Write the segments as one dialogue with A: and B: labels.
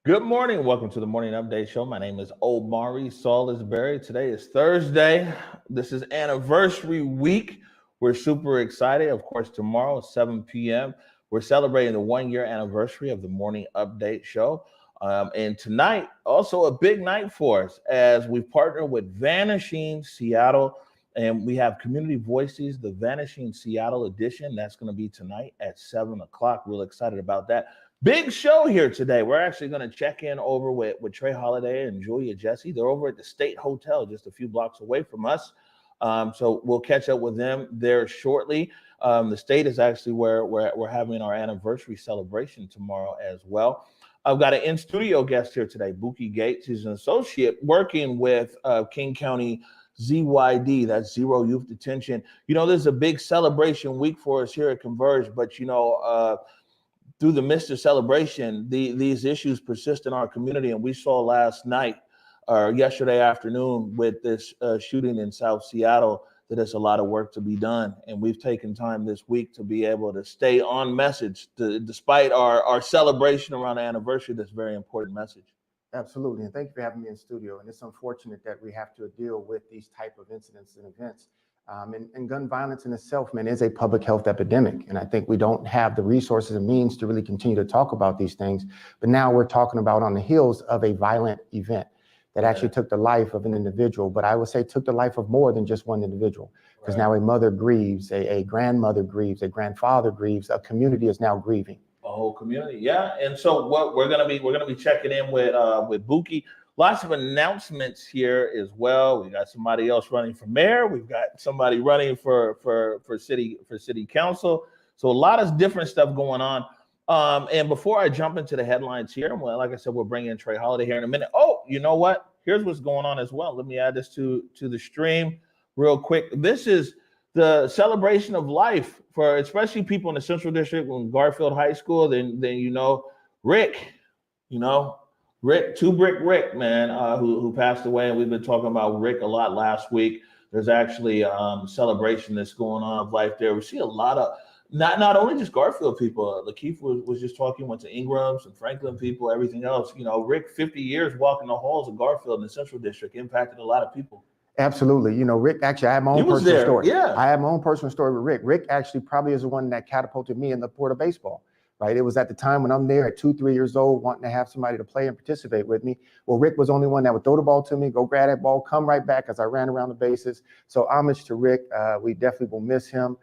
A: Good morning. Welcome to the Morning Update Show. My name is Omari Salisbury. Today is Thursday. This is anniversary week. We're super excited. Of course, tomorrow, 7 p.m., we're celebrating the 1-year anniversary of the Morning Update Show. And tonight, also a big night for us as we partner with Vanishing Seattle. And we have Community Voices, the Vanishing Seattle edition. That's going to be tonight at 7 o'clock. Real excited about that. Big show here today. We're actually going to check in over with Trey Holiday and Jessie. They're over at the State Hotel just a few blocks away from us. So we'll catch up with them there shortly. The State is actually where we're having our anniversary celebration tomorrow as well. I've got an in-studio guest here today, Bookie Gates. He's an associate working with King County ZYD, that's Zero Youth Detention. You know, this is a big celebration week for us here at Converge, but, through the midst of celebration, these issues persist in our community. And we saw last night or yesterday afternoon with this shooting in South Seattle that there's a lot of work to be done. And we've taken time this week to be able to stay on message despite our celebration around the anniversary, this very important message.
B: Absolutely. And thank you for having me in studio. And it's unfortunate that we have to deal with these type of incidents and events. And gun violence in itself, man, is a public health epidemic. And I think we don't have the resources and means to really continue to talk about these things. But now we're talking about on the heels of a violent event that actually took the life of an individual. But I would say took the life of more than just one individual, because now a mother grieves, a grandmother grieves, a grandfather grieves, a community is now grieving.
A: A whole community, yeah. And so what we're gonna be checking in with Bookie. Lots of announcements here as well. We got somebody else running for mayor. We've got somebody running for city council. So a lot of different stuff going on. And before I jump into the headlines here, well, like I said, we'll bring in Trey Holiday here in a minute. Oh, you know what? Here's what's going on as well. Let me add this to the stream real quick. This is the celebration of life for especially people in the Central District in Garfield High School. Then Rick, Rick, Two Brick Rick, man, who passed away. And we've been talking about Rick a lot last week. There's actually a celebration that's going on of life there. We see a lot of, not only just Garfield people. Lakeith was just talking, went to Ingram's and Franklin people, everything else. Rick, 50 years walking the halls of Garfield in the Central District, impacted a lot of people.
B: Absolutely. Rick, actually, I have my own personal story.
A: Yeah.
B: I have my own personal story with Rick. Rick actually probably is the one that catapulted me in the sport of baseball. Right. It was at the time when I'm there at 2-3 years old, wanting to have somebody to play and participate with me. Well, Rick was the only one that would throw the ball to me, go grab that ball, come right back as I ran around the bases. So homage to Rick. We definitely will miss him.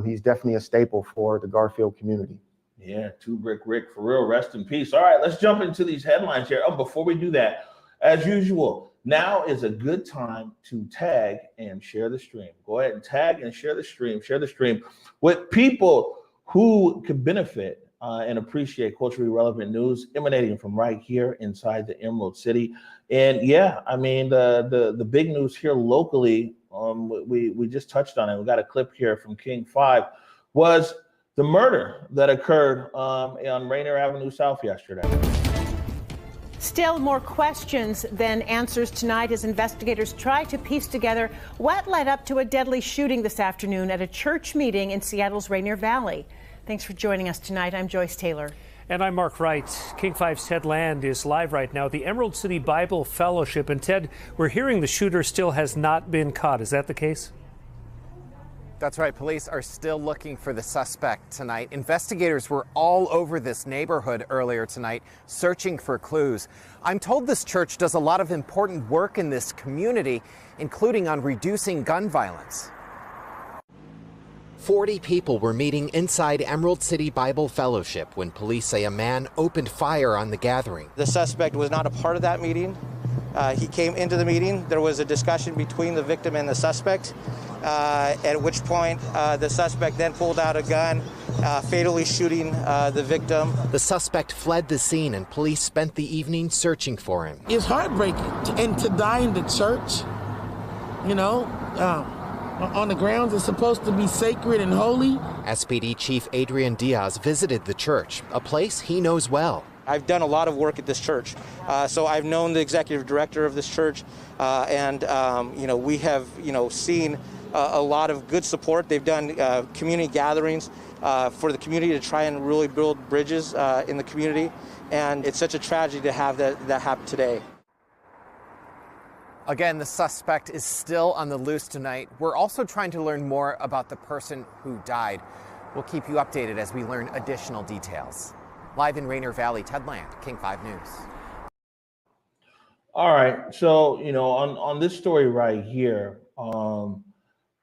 B: He's definitely a staple for the Garfield community.
A: Yeah, Two Brick Rick, for real. Rest in peace. All right, let's jump into these headlines here. Oh, before we do that, as usual, now is a good time to tag and share the stream. Go ahead and tag and share the stream. Share the stream with people who could benefit and appreciate culturally relevant news emanating from right here inside the Emerald City. And yeah, I mean, the big news here locally, we just touched on it. We got a clip here from King 5, was the murder that occurred on Rainier Avenue South yesterday.
C: Still more questions than answers tonight as investigators try to piece together what led up to a deadly shooting this afternoon at a church meeting in Seattle's Rainier Valley. Thanks for joining us tonight. I'm Joyce Taylor.
D: And I'm Mark Wright. King 5's Ted Land is live right now, the Emerald City Bible Fellowship. And Ted, we're hearing the shooter still has not been caught. Is that the case?
E: That's right. Police are still looking for the suspect tonight. Investigators were all over this neighborhood earlier tonight, searching for clues. I'm told this church does a lot of important work in this community, including on reducing gun violence.
F: 40 people were meeting inside Emerald City Bible Fellowship when police say a man opened fire on the gathering.
G: The suspect was not a part of that meeting. He came into the meeting. There was a discussion between the victim and the suspect, at which point the suspect then pulled out a gun, fatally shooting the victim.
F: The suspect fled the scene and police spent the evening searching for him.
H: It's heartbreaking, and to die in the church, on the grounds it's supposed to be sacred and holy.
F: SPD Chief Adrian Diaz visited the church, a place he knows well.
G: I've done a lot of work at this church, so I've known the executive director of this church, and we have, seen a lot of good support. They've done community gatherings for the community to try and really build bridges in the community. And it's such a tragedy to have that happen today.
E: Again, the suspect is still on the loose tonight. We're also trying to learn more about the person who died. We'll keep you updated as we learn additional details. Live in Rainier Valley, Ted Land, King 5 News.
A: All right. So, on this story right here,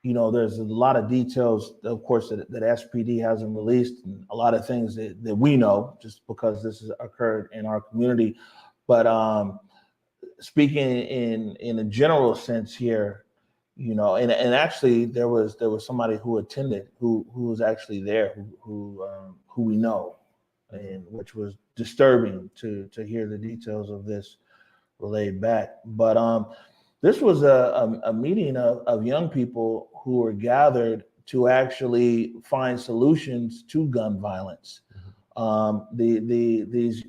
A: there's a lot of details, of course, that SPD hasn't released, and a lot of things that we know just because this has occurred in our community. But speaking in a general sense here, and actually there was somebody who attended who was actually there who we know, and which was disturbing to hear the details of this relayed back. But this was a meeting of young people who were gathered to actually find solutions to gun violence. These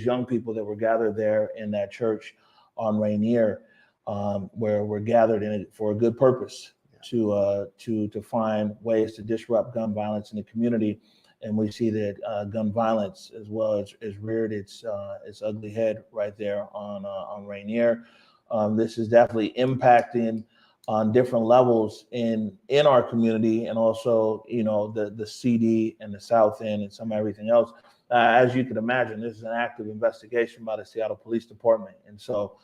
A: young people that were gathered there in that church on Rainier, where we're gathered in it for a good purpose, to find ways to disrupt gun violence in the community. And we see that gun violence as well as reared its ugly head right there on Rainier. This is definitely impacting on different levels in our community, and also the CD and the South End and some everything else. As you can imagine, this is an active investigation by the Seattle Police Department, and so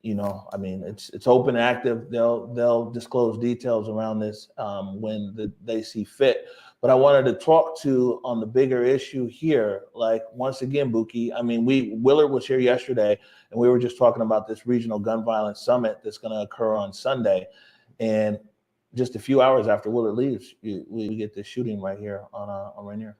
A: it's open, active. They'll disclose details around this when they see fit. But I wanted to talk on the bigger issue here. Like, once again, Bookie, Willard was here yesterday, and we were just talking about this regional gun violence summit that's going to occur on Sunday. And just a few hours after Willard leaves, we get this shooting right here on Rainier.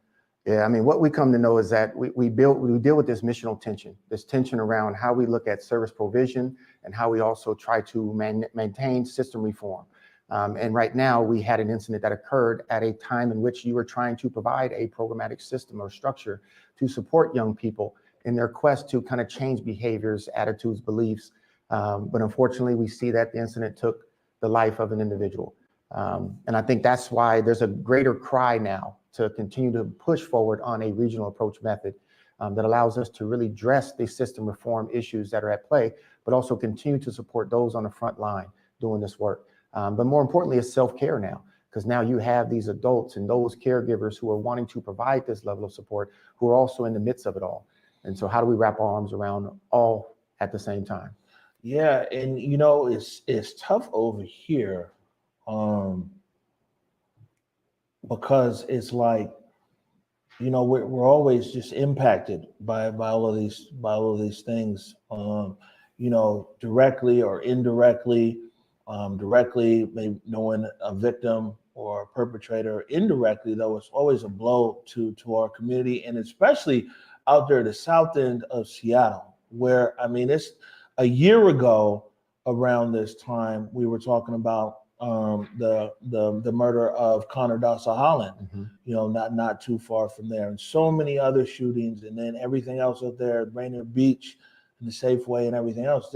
B: Yeah, what we come to know is that we deal with this missional tension, this tension around how we look at service provision and how we also try to maintain system reform. And right now we had an incident that occurred at a time in which you were trying to provide a programmatic system or structure to support young people in their quest to kind of change behaviors, attitudes, beliefs. But unfortunately, we see that the incident took the life of an individual. And I think that's why there's a greater cry now to continue to push forward on a regional approach method that allows us to really address the system reform issues that are at play, but also continue to support those on the front line doing this work. But more importantly, it's self-care now, because now you have these adults and those caregivers who are wanting to provide this level of support, who are also in the midst of it all. And so how do we wrap our arms around all at the same time?
A: Yeah, and it's tough over here because it's like, we're always just impacted by all of these things, directly or indirectly. Directly, maybe knowing a victim or a perpetrator. Indirectly, though, it's always a blow to our community, and especially out there at the south end of Seattle, where it's a year ago around this time we were talking about the murder of Connor Dawson Holland, not too far from there, and so many other shootings, and then everything else out there at Rainier Beach and the Safeway and everything else.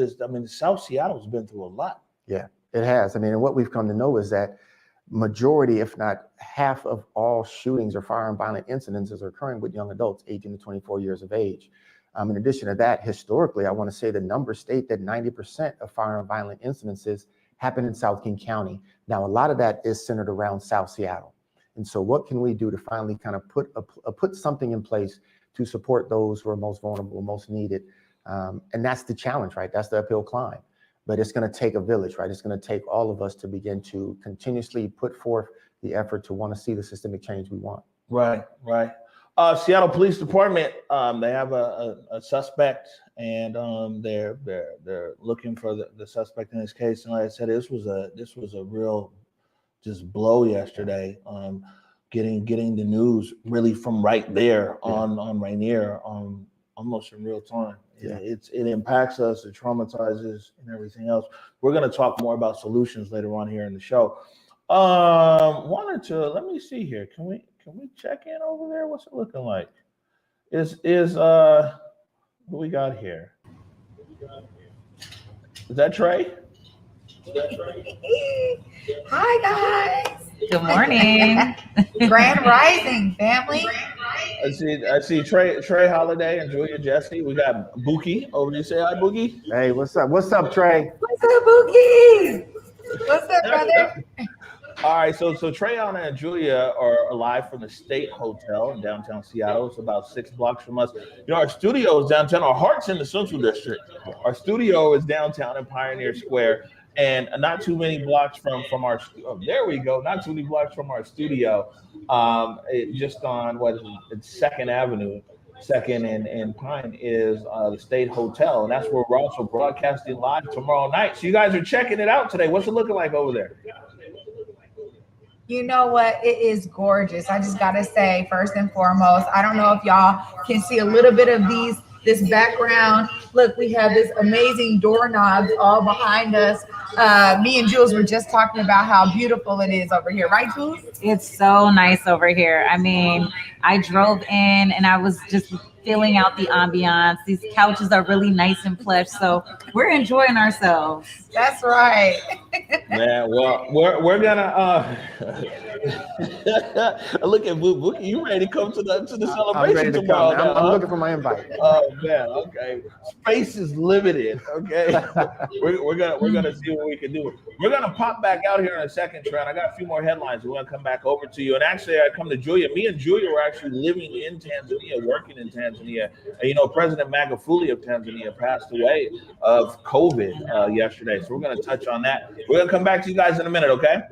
A: South Seattle's been through a lot.
B: Yeah, it has. And what we've come to know is that majority, if not half of all shootings or firearm violent incidences are occurring with young adults 18 to 24 years of age. In addition to that, historically, I want to say the numbers state that 90% of firearm violent incidences happen in South King County. Now, a lot of that is centered around South Seattle. And so what can we do to finally kind of put something in place to support those who are most vulnerable, most needed? And that's the challenge, right? That's the uphill climb. But it's going to take a village, right? It's going to take all of us to begin to continuously put forth the effort to want to see the systemic change we want.
A: Right. Seattle Police Department, they have a suspect, and they're looking for the suspect in this case. And like I said, this was a real just blow yesterday. Getting the news really from right there on Rainier, almost in real time. Yeah. It impacts us, it traumatizes, and everything else. We're going to talk more about solutions later on here in the show. Let me see here. Can we check in over there? What's it looking like? Who we got here? Is that Trey?
I: Hi, guys.
J: Good morning.
I: Grand Rising, family.
A: I see Trey Holiday and Julia Jessie. We got Bookie over there. Say hi, Bookie.
B: Hey, what's up? What's up, Trey?
I: What's up, Bookie? What's up, brother?
A: All right, so Treyana and Julia are live from the State Hotel in downtown Seattle. It's about 6 blocks from us. You know, our studio is downtown. Our heart's in the Central District. Our studio is downtown in Pioneer Square, and not too many blocks from our. Oh, there we go. Not too many blocks from our studio. Just on it's 2nd Avenue. 2nd and Pine is the State Hotel, and that's where we're also broadcasting live tomorrow night. So you guys are checking it out today. What's it looking like over there?
I: You know what? It is gorgeous. I just got to say, first and foremost, I don't know if y'all can see a little bit of this background. Look, we have this amazing doorknobs all behind us. Me and Jules were just talking about how beautiful it is over here. Right, Jules?
J: It's so nice over here. I mean, I drove in and I was just feeling out the ambiance. These couches are really nice and plush, so we're enjoying ourselves.
I: That's right.
A: Man, well, we're gonna look at Bookie. You ready to come to the celebration tomorrow?
B: I'm looking for my invite.
A: Oh man, okay. Space is limited. Okay, we're gonna see what we can do. We're gonna pop back out here in a second, Trent. I got a few more headlines. We're gonna come back over to you. And actually, I come to Julia. Me and Julia were actually living in Tanzania, working in Tanzania. And, you know, President Magufuli of Tanzania passed away of COVID yesterday. So we're gonna touch on that. We're gonna come back to you guys in a minute, okay?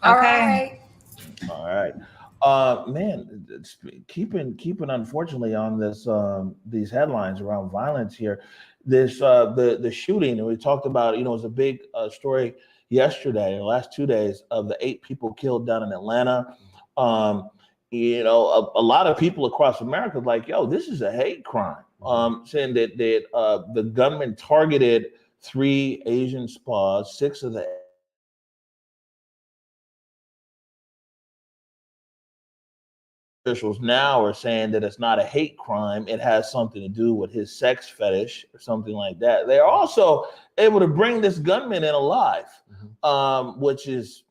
I: All right.
A: All right. Man, it's keeping unfortunately on this these headlines around violence here. This the shooting, and we talked about, you know, it was a big story yesterday, in the last 2 days, of the 8 people killed down in Atlanta. You know, a lot of people across America like, yo, this is a hate crime. Saying that the gunman targeted 3 Asian spas, 6 of the officials now are saying that it's not a hate crime. It has something to do with his sex fetish or something like that. They're also able to bring this gunman in alive, which is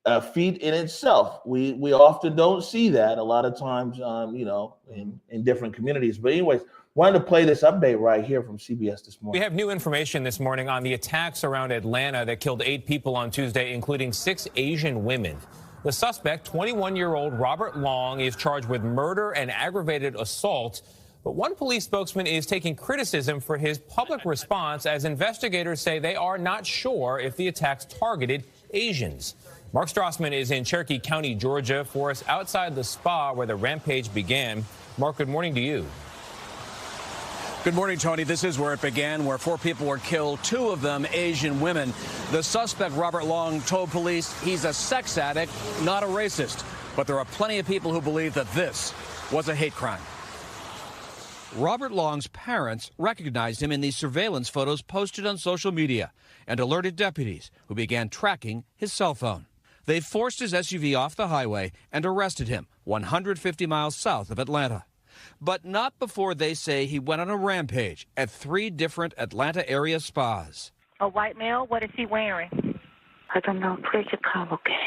A: a feat in itself. We often don't see that a lot of times, you know, in different communities. But anyways, wanted to play this update right here from CBS this morning.
K: We have new information this morning on the attacks around Atlanta that killed 8 people on Tuesday, including 6 Asian women. The suspect, 21-year-old Robert Long, is charged with murder and aggravated assault. But one police spokesman is taking criticism for his public response as investigators say they are not sure if the attacks targeted Asians. Mark Strassman is in Cherokee County, Georgia, for us outside the spa where the rampage began. Mark, good morning to you.
L: Good morning, Tony. This is where it began, where 4 people were killed, 2 of them Asian women. The suspect, Robert Long, told police he's a sex addict, not a racist. But there are plenty of people who believe that this was a hate crime.
M: Robert Long's parents recognized him in these surveillance photos posted on social media and alerted deputies, who began tracking his cell phone. They forced his SUV off the highway and arrested him 150 miles south of Atlanta. But not before they say he went on a rampage at 3 different Atlanta area spas.
N: A white male? What is he wearing? I don't know. Please come, okay?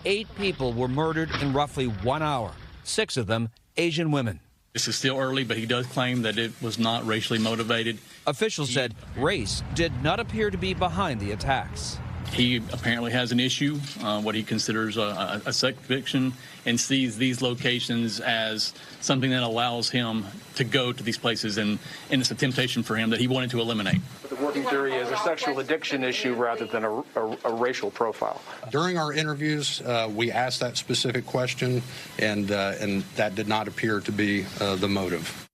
M: 8 people were murdered in roughly 1 hour, 6 of them Asian women.
O: This is still early, but he does claim that it was not racially motivated.
M: Officials said race did not appear to be behind the attacks.
O: He apparently has an issue, what he considers a sex addiction, and sees these locations as something that allows him to go to these places, and it's a temptation for him that he wanted to eliminate.
P: The working theory is a sexual addiction issue rather than a racial profile.
Q: During our interviews, we asked that specific question, and that did not appear to be the motive.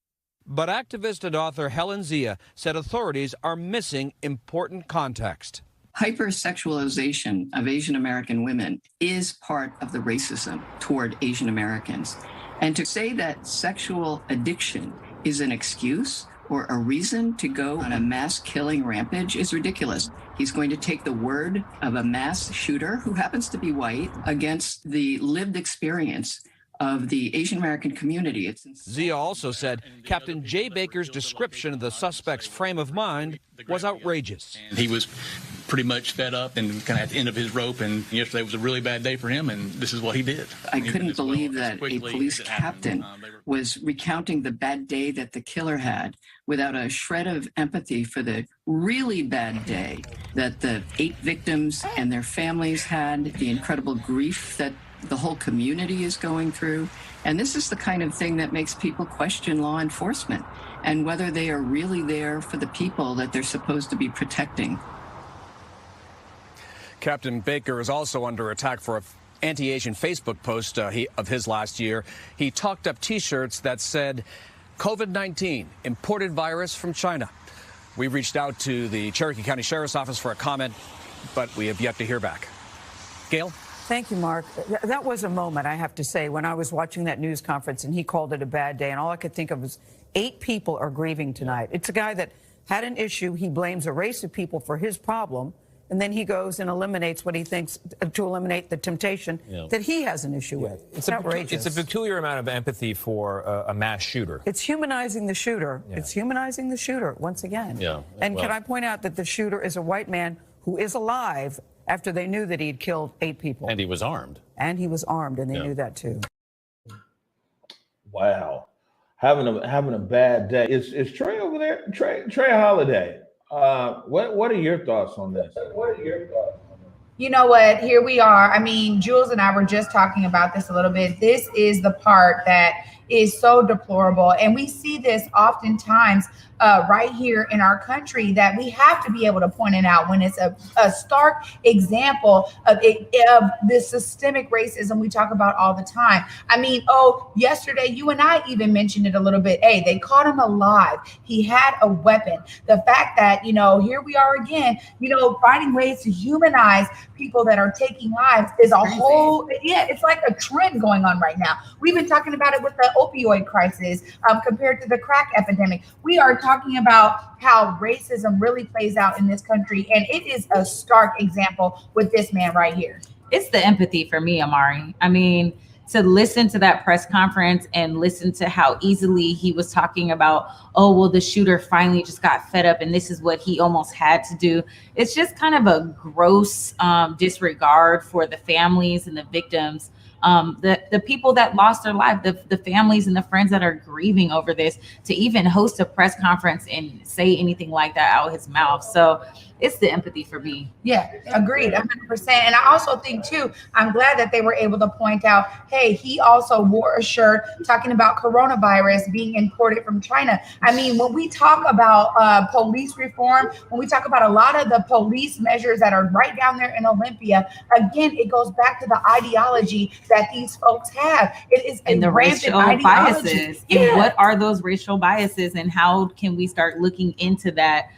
M: But activist and author Helen Zia said authorities are missing important context.
R: Hypersexualization of Asian American women is part of the racism toward Asian Americans. And to say that sexual addiction is an excuse or a reason to go on a mass killing rampage is ridiculous. He's going to take the word of a mass shooter who happens to be white against the lived experience of the Asian American community.
M: Zia also said Captain Jay Baker's description of the suspect's frame of mind was outrageous.
O: And he was pretty much fed up and kind of at the end of his rope, and yesterday was a really bad day for him, and this is what he did.
R: I couldn't believe that a police captain was recounting the bad day that the killer had without a shred of empathy for the really bad day that the 8 victims and their families had, the incredible grief that the whole community is going through. And this is the kind of thing that makes people question law enforcement and whether they are really there for the people that they're supposed to be protecting.
M: Captain Baker is also under attack for an anti-Asian Facebook post of his last year. He talked up T-shirts that said, COVID-19, imported virus from China. We reached out to the Cherokee County Sheriff's Office for a comment, but we have yet to hear back. Gail?
S: Thank you, Mark. That was a moment, I have to say, when I was watching that news conference and he called it a bad day, and all I could think of was 8 people are grieving tonight. It's a guy that had an issue. He blames a race of people for his problem, and then he goes and eliminates what he thinks to eliminate the temptation that he has an issue with. It's outrageous.
K: It's a peculiar amount of empathy for a mass shooter.
S: It's humanizing the shooter. It's humanizing the shooter once again. And can I point out that the shooter is a white man who is alive after they knew that he'd killed 8 people.
T: And he was armed.
S: And he was armed, and they knew that too.
A: Wow. Having a bad day. Is Trey over there? Trey Holiday. What are your thoughts on this?
I: You know what? Here we are. I mean, Jules and I were just talking about this a little bit. This is the part that is so deplorable. And we see this oftentimes right here in our country, that we have to be able to point it out when it's a stark example of this systemic racism we talk about all the time. I mean, yesterday you and I even mentioned it a little bit. Hey, they caught him alive. He had a weapon. The fact that, here we are again, finding ways to humanize people that are taking lives is a whole, it's like a trend going on right now. We've been talking about it with the opioid crisis compared to the crack epidemic. We are talking about how racism really plays out in this country, and it is a stark example with this man right here.
J: It's the empathy for me, Amari. I mean, to listen to that press conference and listen to how easily he was talking about, the shooter finally just got fed up and this is what he almost had to do. It's just kind of a gross disregard for the families and the victims. The people that lost their life, the families and the friends that are grieving over this, to even host a press conference and say anything like that out of his mouth. So it's the empathy for me.
I: Yeah, agreed, 100%. And I also think too, I'm glad that they were able to point out, hey, he also wore a shirt talking about coronavirus being imported from China. I mean, when we talk about police reform, when we talk about a lot of the police measures that are right down there in Olympia, again, it goes back to the ideology that these folks have. It is
J: and the racial biases. Yeah. And what are those racial biases, and how can we start looking into that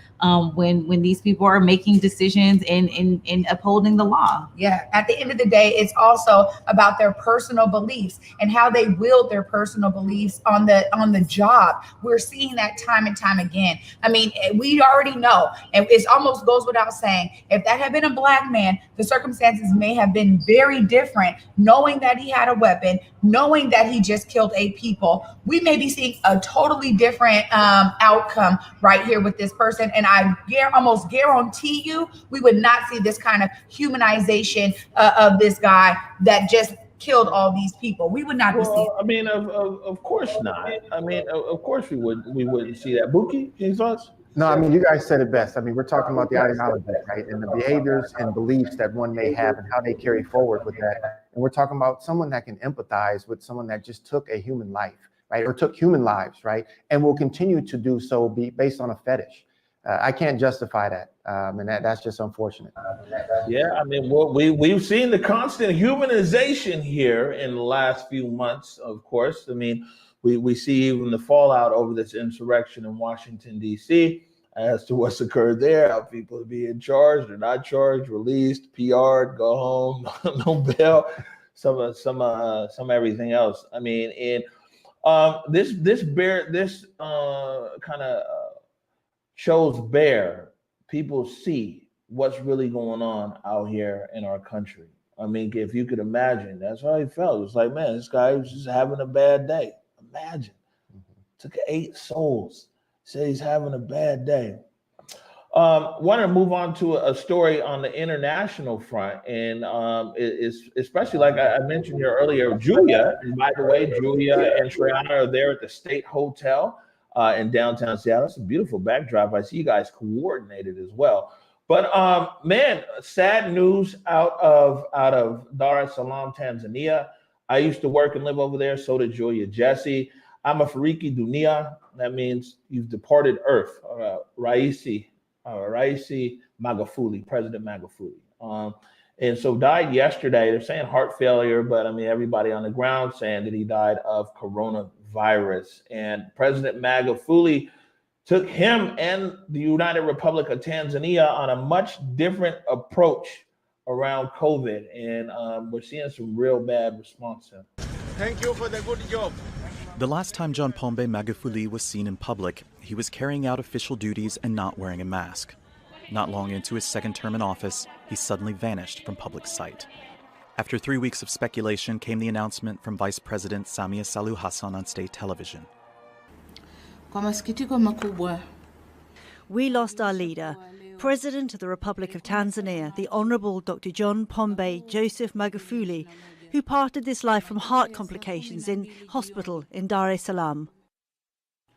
J: when these people are making decisions and upholding the law?
I: Yeah, at the end of the day, it's also about their personal beliefs and how they wield their personal beliefs on the job. We're seeing that time and time again. I mean, we already know, and it almost goes without saying, if that had been a black man, the circumstances may have been very different. Knowing that he had a weapon, knowing that he just killed 8 people, we may be seeing a totally different outcome right here with this person. And I almost guarantee you, we would not see this kind of humanization of this guy that just killed all these people. We would not be seeing.
A: I mean, of course not. I mean, of course we wouldn't see that. Bookie, any thoughts?
B: No, I mean, you guys said it best. I mean, we're talking about the ideology, right? And the behaviors and beliefs that one may have and how they carry forward with that. And we're talking about someone that can empathize with someone that just took a human life, right? Or took human lives, right? And will continue to do so based on a fetish. I can't justify that. And that's just unfortunate.
A: Yeah, I mean, we've seen the constant humanization here in the last few months, of course. I mean, we see even the fallout over this insurrection in Washington, D.C. as to what's occurred there, how people are being charged or not charged, released, PR'd, go home, no bail, some everything else. I mean, and this kind of shows people see what's really going on out here in our country. I mean, if you could imagine, that's how he felt. It was like, man, this guy was just having a bad day. Imagine. Took 8 souls. Say he's having a bad day. Want to move on to a story on the international front, and it's especially like I mentioned here earlier, Julia. And by the way, Julia and Triana are there at the State Hotel in downtown Seattle. It's a beautiful backdrop. I see you guys coordinated as well. But man, sad news out of Dar es Salaam, Tanzania. I used to work and live over there. So did Julia Jessie. I'm a Fariki Dunia. That means you've departed Earth. Raisi Magufuli, President Magufuli. And so died yesterday. They're saying heart failure, but I mean, everybody on the ground saying that he died of coronavirus. And President Magufuli took him and the United Republic of Tanzania on a much different approach around COVID. And we're seeing some real bad response to him.
T: Thank you for the good job.
U: The last time John Pombe Magufuli was seen in public, he was carrying out official duties and not wearing a mask. Not long into his second term in office, he suddenly vanished from public sight. After 3 weeks of speculation came the announcement from Vice President Samia Suluhu Hassan on state television.
V: We lost our leader, President of the Republic of Tanzania, the Honorable Dr. John Pombe Joseph Magufuli, who parted this life from heart complications in hospital in Dar es Salaam.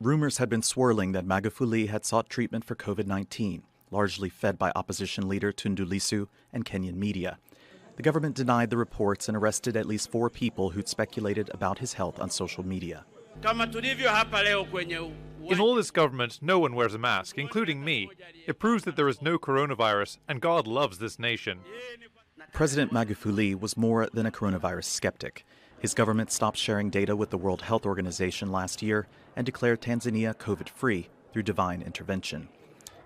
U: Rumors had been swirling that Magufuli had sought treatment for COVID-19, largely fed by opposition leader Tundu Lissu and Kenyan media. The government denied the reports and arrested at least 4 people who'd speculated about his health on social media.
W: In all this government, no one wears a mask, including me. It proves that there is no coronavirus, and God loves this nation.
U: President Magufuli was more than a coronavirus skeptic. His government stopped sharing data with the World Health Organization last year and declared Tanzania COVID-free through divine intervention.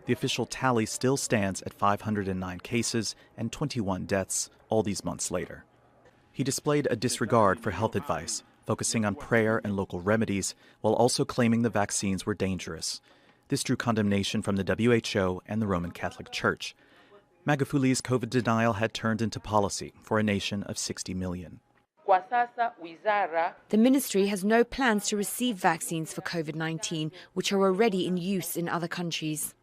U: The official tally still stands at 509 cases and 21 deaths all these months later. He displayed a disregard for health advice, focusing on prayer and local remedies, while also claiming the vaccines were dangerous. This drew condemnation from the WHO and the Roman Catholic Church. Magufuli's COVID denial had turned into policy for a nation of 60 million.
X: The ministry has no plans to receive vaccines for COVID-19, which are already in use in other countries.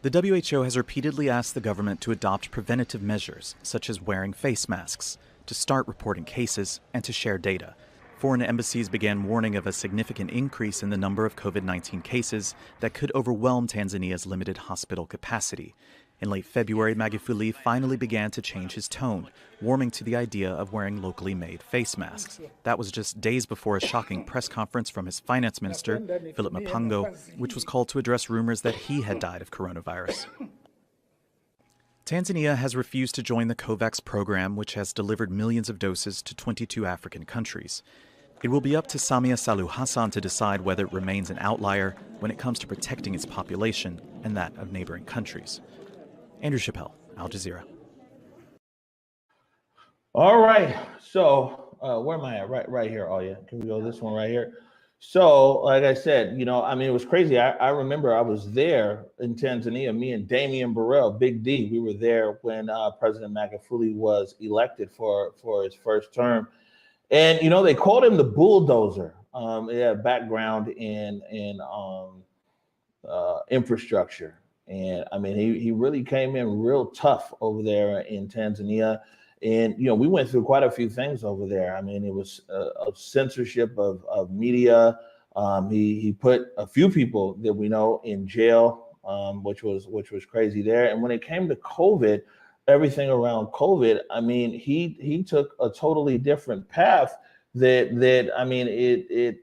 U: The WHO has repeatedly asked the government to adopt preventative measures, such as wearing face masks, to start reporting cases, and to share data. Foreign embassies began warning of a significant increase in the number of COVID-19 cases that could overwhelm Tanzania's limited hospital capacity. In late February, Magufuli finally began to change his tone, warming to the idea of wearing locally made face masks. That was just days before a shocking press conference from his finance minister, Philip Mpango, which was called to address rumors that he had died of coronavirus. Tanzania has refused to join the COVAX program, which has delivered millions of doses to 22 African countries. It will be up to Samia Suluhu Hassan to decide whether it remains an outlier when it comes to protecting its population and that of neighboring countries. Andrew Chappelle, Al Jazeera.
A: All right. So where am I at? Right here. Oh, yeah. Can we go this one right here? So, like I said, you know, I mean, it was crazy. I remember I was there in Tanzania, me and Damian Burrell, Big D. We were there when President Magufuli was elected for his first term. And, you know, they called him the bulldozer. He had a background in infrastructure. And I mean, he really came in real tough over there in Tanzania. And, you know, we went through quite a few things over there. I mean, it was a censorship of media. He put a few people that we know in jail, which was crazy there. And when it came to COVID, everything around COVID, I mean, he took a totally different path that I mean,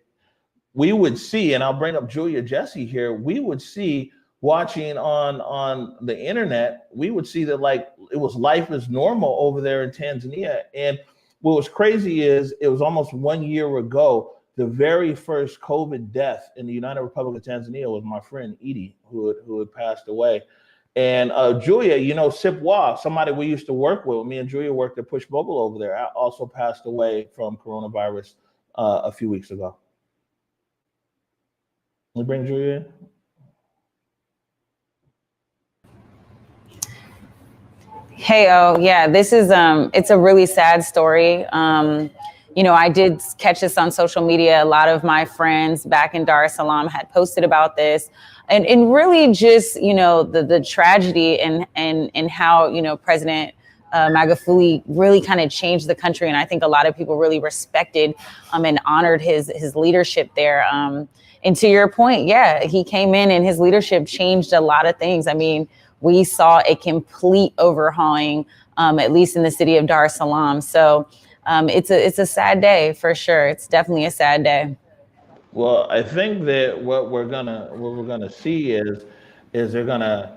A: we would see, and I'll bring up Julia Jessie here, we would see watching on the internet, we would see that like it was life as normal over there in Tanzania. And what was crazy is it was almost 1 year ago, the very first COVID death in the United Republic of Tanzania was my friend Edie, who had passed away. And Julia, you know, Sipwa, somebody we used to work with, me and Julia worked at Push Mobile over there, also passed away from coronavirus a few weeks ago. Let me bring Julia in.
J: Hey, yeah, this is it's a really sad story. I did catch this on social media. A lot of my friends back in Dar es Salaam had posted about this, and really just the tragedy and how President Magufuli really kind of changed the country, and I think a lot of people really respected and honored his leadership there. And to your point, yeah, he came in and his leadership changed a lot of things. I mean, we saw a complete overhauling, at least in the city of Dar es Salaam. So it's a sad day for sure. It's definitely a sad day.
A: Well, I think that what we're gonna see is they're gonna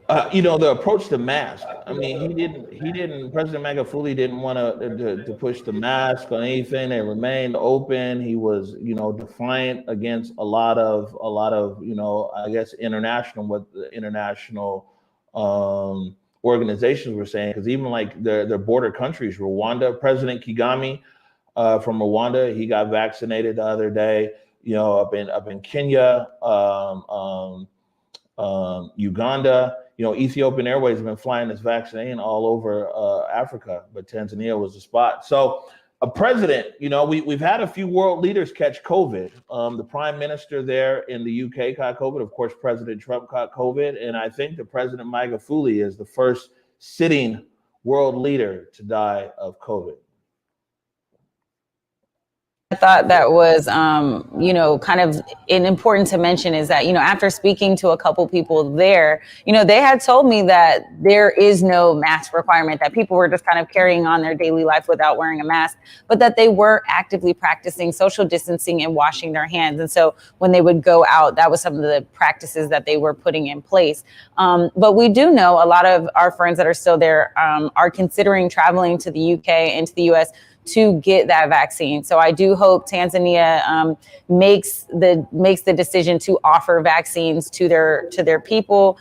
A: the approach to mask. I mean, he didn't. President Magufuli didn't want to push the mask on anything. They remained open. He was, defiant against a lot of, I guess what the international organizations were saying. Because even like their border countries, Rwanda, President Kagame from Rwanda, he got vaccinated the other day. Up in Kenya, Uganda. Ethiopian Airways have been flying this vaccine all over Africa, but Tanzania was the spot. So a president, we've had a few world leaders catch COVID. The prime minister there in the UK caught COVID. Of course, President Trump caught COVID. And I think the President Magufuli is the first sitting world leader to die of COVID.
J: I thought that was, kind of important to mention is that, after speaking to a couple people there, they had told me that there is no mask requirement, that people were just kind of carrying on their daily life without wearing a mask, but that they were actively practicing social distancing and washing their hands. And so when they would go out, that was some of the practices that they were putting in place. But we do know a lot of our friends that are still there are considering traveling to the UK and to the US to get that vaccine. So I do hope Tanzania makes the decision to offer vaccines to their people,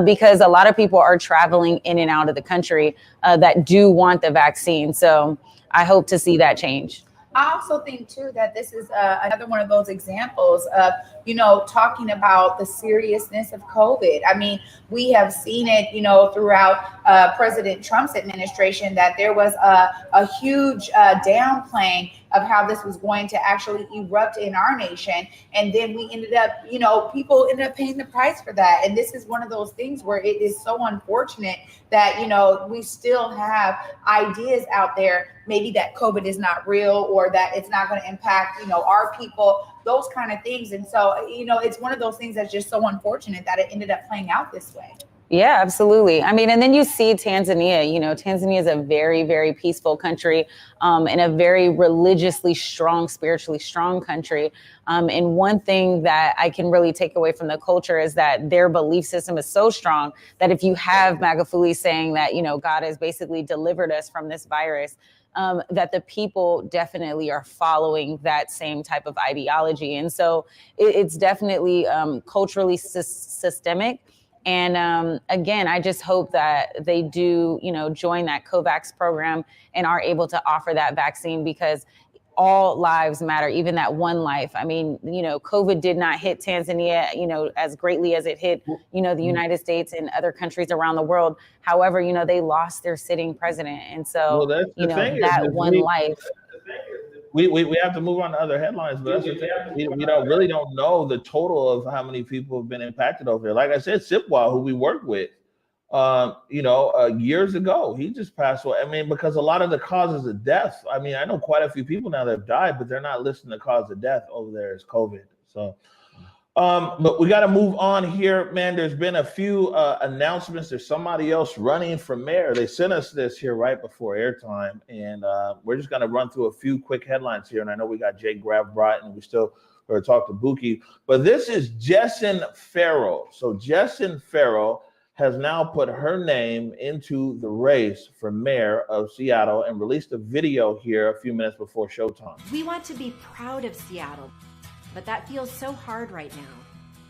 J: because a lot of people are traveling in and out of the country that do want the vaccine. So I hope to see that change.
I: I also think too that this is another one of those examples of, talking about the seriousness of COVID. I mean, we have seen it, throughout President Trump's administration, that there was a huge downplaying of how this was going to actually erupt in our nation. And then we ended up, people ended up paying the price for that. And this is one of those things where it is so unfortunate that, we still have ideas out there, maybe that COVID is not real or that it's not going to impact, our people, those kind of things. And so, it's one of those things that's just so unfortunate that it ended up playing out this way.
J: Yeah, absolutely. I mean, and then you see Tanzania, Tanzania is a very, very peaceful country, and a very religiously strong, spiritually strong country. And one thing that I can really take away from the culture is that their belief system is so strong that if you have Magufuli saying that, God has basically delivered us from this virus, that the people definitely are following that same type of ideology. And so it's definitely culturally systemic. And again, I just hope that they do, join that COVAX program and are able to offer that vaccine, because all lives matter, even that one life. I mean, COVID did not hit Tanzania, as greatly as it hit, the United States and other countries around the world. However, they lost their sitting president. And so, that one life.
A: We have to move on to other headlines, but that's the thing. We really don't know the total of how many people have been impacted over here. Like I said, Sipwa, who we worked with, years ago, he just passed away. I mean, because a lot of the causes of death, I mean, I know quite a few people now that have died, but they're not listing the cause of death over there as COVID. So, but we got to move on here, man. There's been a few announcements. There's somebody else running for mayor. They sent us this here right before airtime, and we're just going to run through a few quick headlines here. And I know we got Jay Grav-Bright, and we still going to talk to Bookie, but this is Jessie Farrell. So Jessie Farrell has now put her name into the race for mayor of Seattle and released a video here a few minutes before showtime.
C: We want to be proud of Seattle, but that feels so hard right now.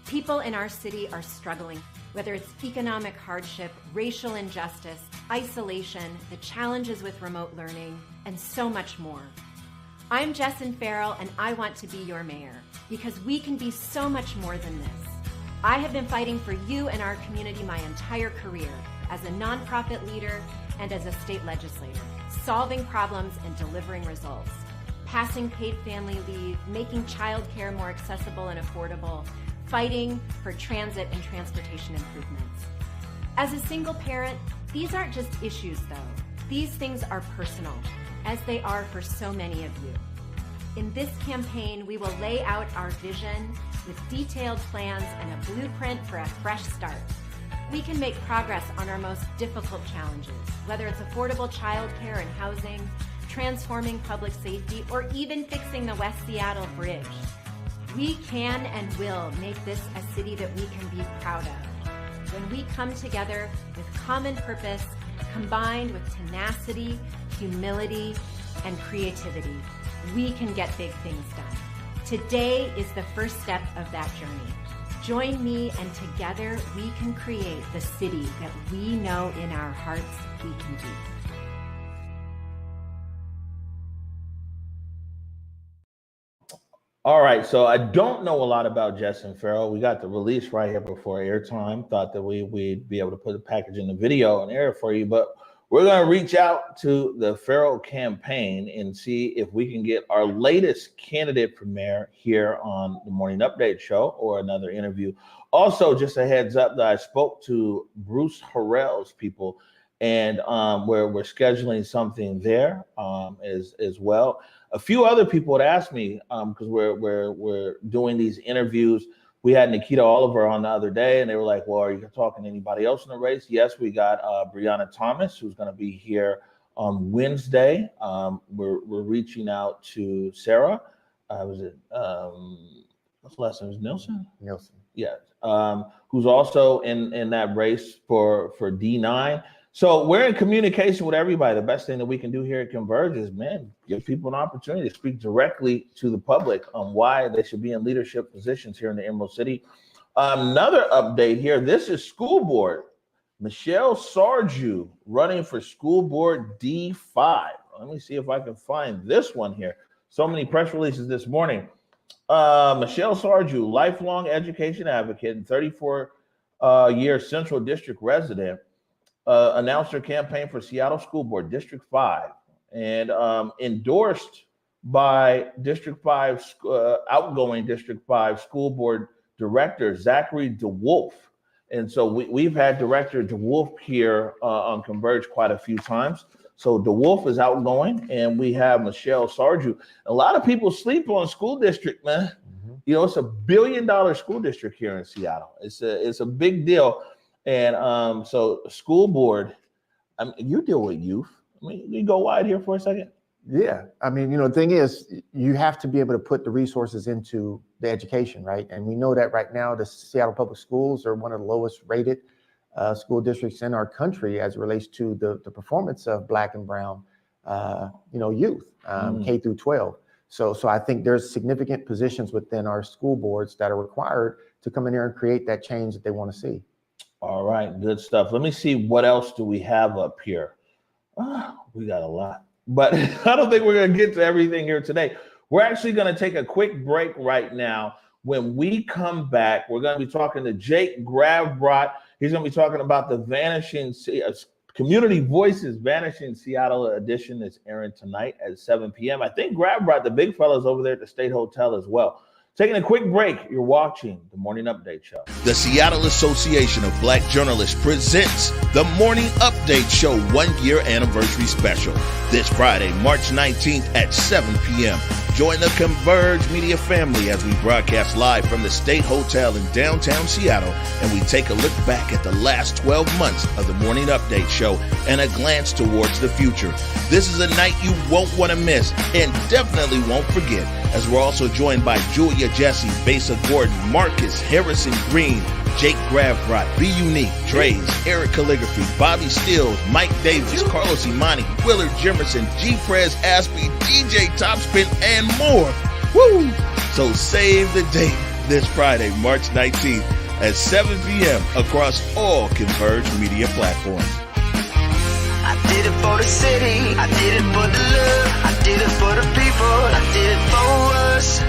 C: People in our city are struggling, whether it's economic hardship, racial injustice, isolation, the challenges with remote learning, and so much more. I'm Jessie Farrell, and I want to be your mayor, because we can be so much more than this. I have been fighting for you and our community my entire career as a nonprofit leader and as a state legislator, solving problems and delivering results, passing paid family leave, making childcare more accessible and affordable, fighting for transit and transportation improvements. As a single parent, these aren't just issues though. These things are personal, as they are for so many of you. In this campaign, we will lay out our vision with detailed plans and a blueprint for a fresh start. We can make progress on our most difficult challenges, whether it's affordable childcare and housing, transforming public safety, or even fixing the West Seattle Bridge. We can and will make this a city that we can be proud of. When we come together with common purpose, combined with tenacity, humility, and creativity, we can get big things done. Today is the first step of that journey. Join me, and together we can create the city that we know in our hearts we can be.
A: All right, so I don't know a lot about Jess and Farrell. We got the release right here before airtime. Thought that we'd be able to put the package in the video and air for you, but we're going to reach out to the Farrell campaign and see if we can get our latest candidate for mayor here on the Morning Update show or another interview. Also, just a heads up that I spoke to Bruce Harrell's people, and we're scheduling something there as well. A few other people had asked me because we're doing these interviews. We had Nikita Oliver on the other day, and they were like, well, are you talking to anybody else in the race? Yes, we got Brianna Thomas, who's going to be here on Wednesday. We're reaching out to Sarah. What's the last name? Is Nielsen?
B: Nielsen.
A: Yeah. Who's also in that race for D9. So we're in communication with everybody. The best thing that we can do here at Converge is, man, give people an opportunity to speak directly to the public on why they should be in leadership positions here in the Emerald City. Another update here. This is school board. Michelle Sarju running for school board D5. Let me see if I can find this one here. So many press releases this morning. Michelle Sarju, lifelong education advocate and 34-year Central District resident, announced her campaign for Seattle School Board District 5 and endorsed by District 5 outgoing District 5 School Board Director Zachary DeWolf. And so we've had Director DeWolf here on Converge quite a few times. So DeWolf is outgoing, and we have Michelle Sarju. A lot of people sleep on school district, man. Mm-hmm. You know, it's $1 billion school district here in Seattle. It's a big deal. And so school board, I mean, you deal with youth. I mean, you go wide here for a second.
B: Yeah. I mean, you know, the thing is, you have to be able to put the resources into the education, right? And we know that right now, the Seattle Public Schools are one of the lowest rated school districts in our country as it relates to the performance of Black and Brown, youth, K through 12. So I think there's significant positions within our school boards that are required to come in here and create that change that they want to see.
A: All right, good stuff. Let me see, what else do we have up here? We got a lot, but I don't think we're going to get to everything here today. We're actually going to take a quick break right now. When we come back, we're going to be talking to Jake Gravbrot. He's going to be talking about the Vanishing Community Voices Vanishing Seattle edition that's airing tonight at 7 p.m. I think Gravbrot, the big fella's over there at the State Hotel as well. Taking a quick break, you're watching the Morning Update Show.
D: The Seattle Association of Black Journalists presents the Morning Update Show 1-year anniversary special this Friday, March 19th at 7 p.m. Join the Converge Media family as we broadcast live from the State Hotel in downtown Seattle, and we take a look back at the last 12 months of the Morning Update Show and a glance towards the future. This is a night you won't want to miss and definitely won't forget, as we're also joined by Julia Jessie, Basa Gordon, Marcus Harrison Green, Jake Gravbrot, Be Unique, Trace, Eric Calligraphy, Bobby Stills, Mike Davis, Carlos Imani, Willard Jimerson, G-Prez Aspie, DJ Topspin, and more. Woo! So save the date this Friday, March 19th at 7 p.m. across all Converge media platforms.
F: I did it for the city, I did it for the love, I did it for the people, I did it for us.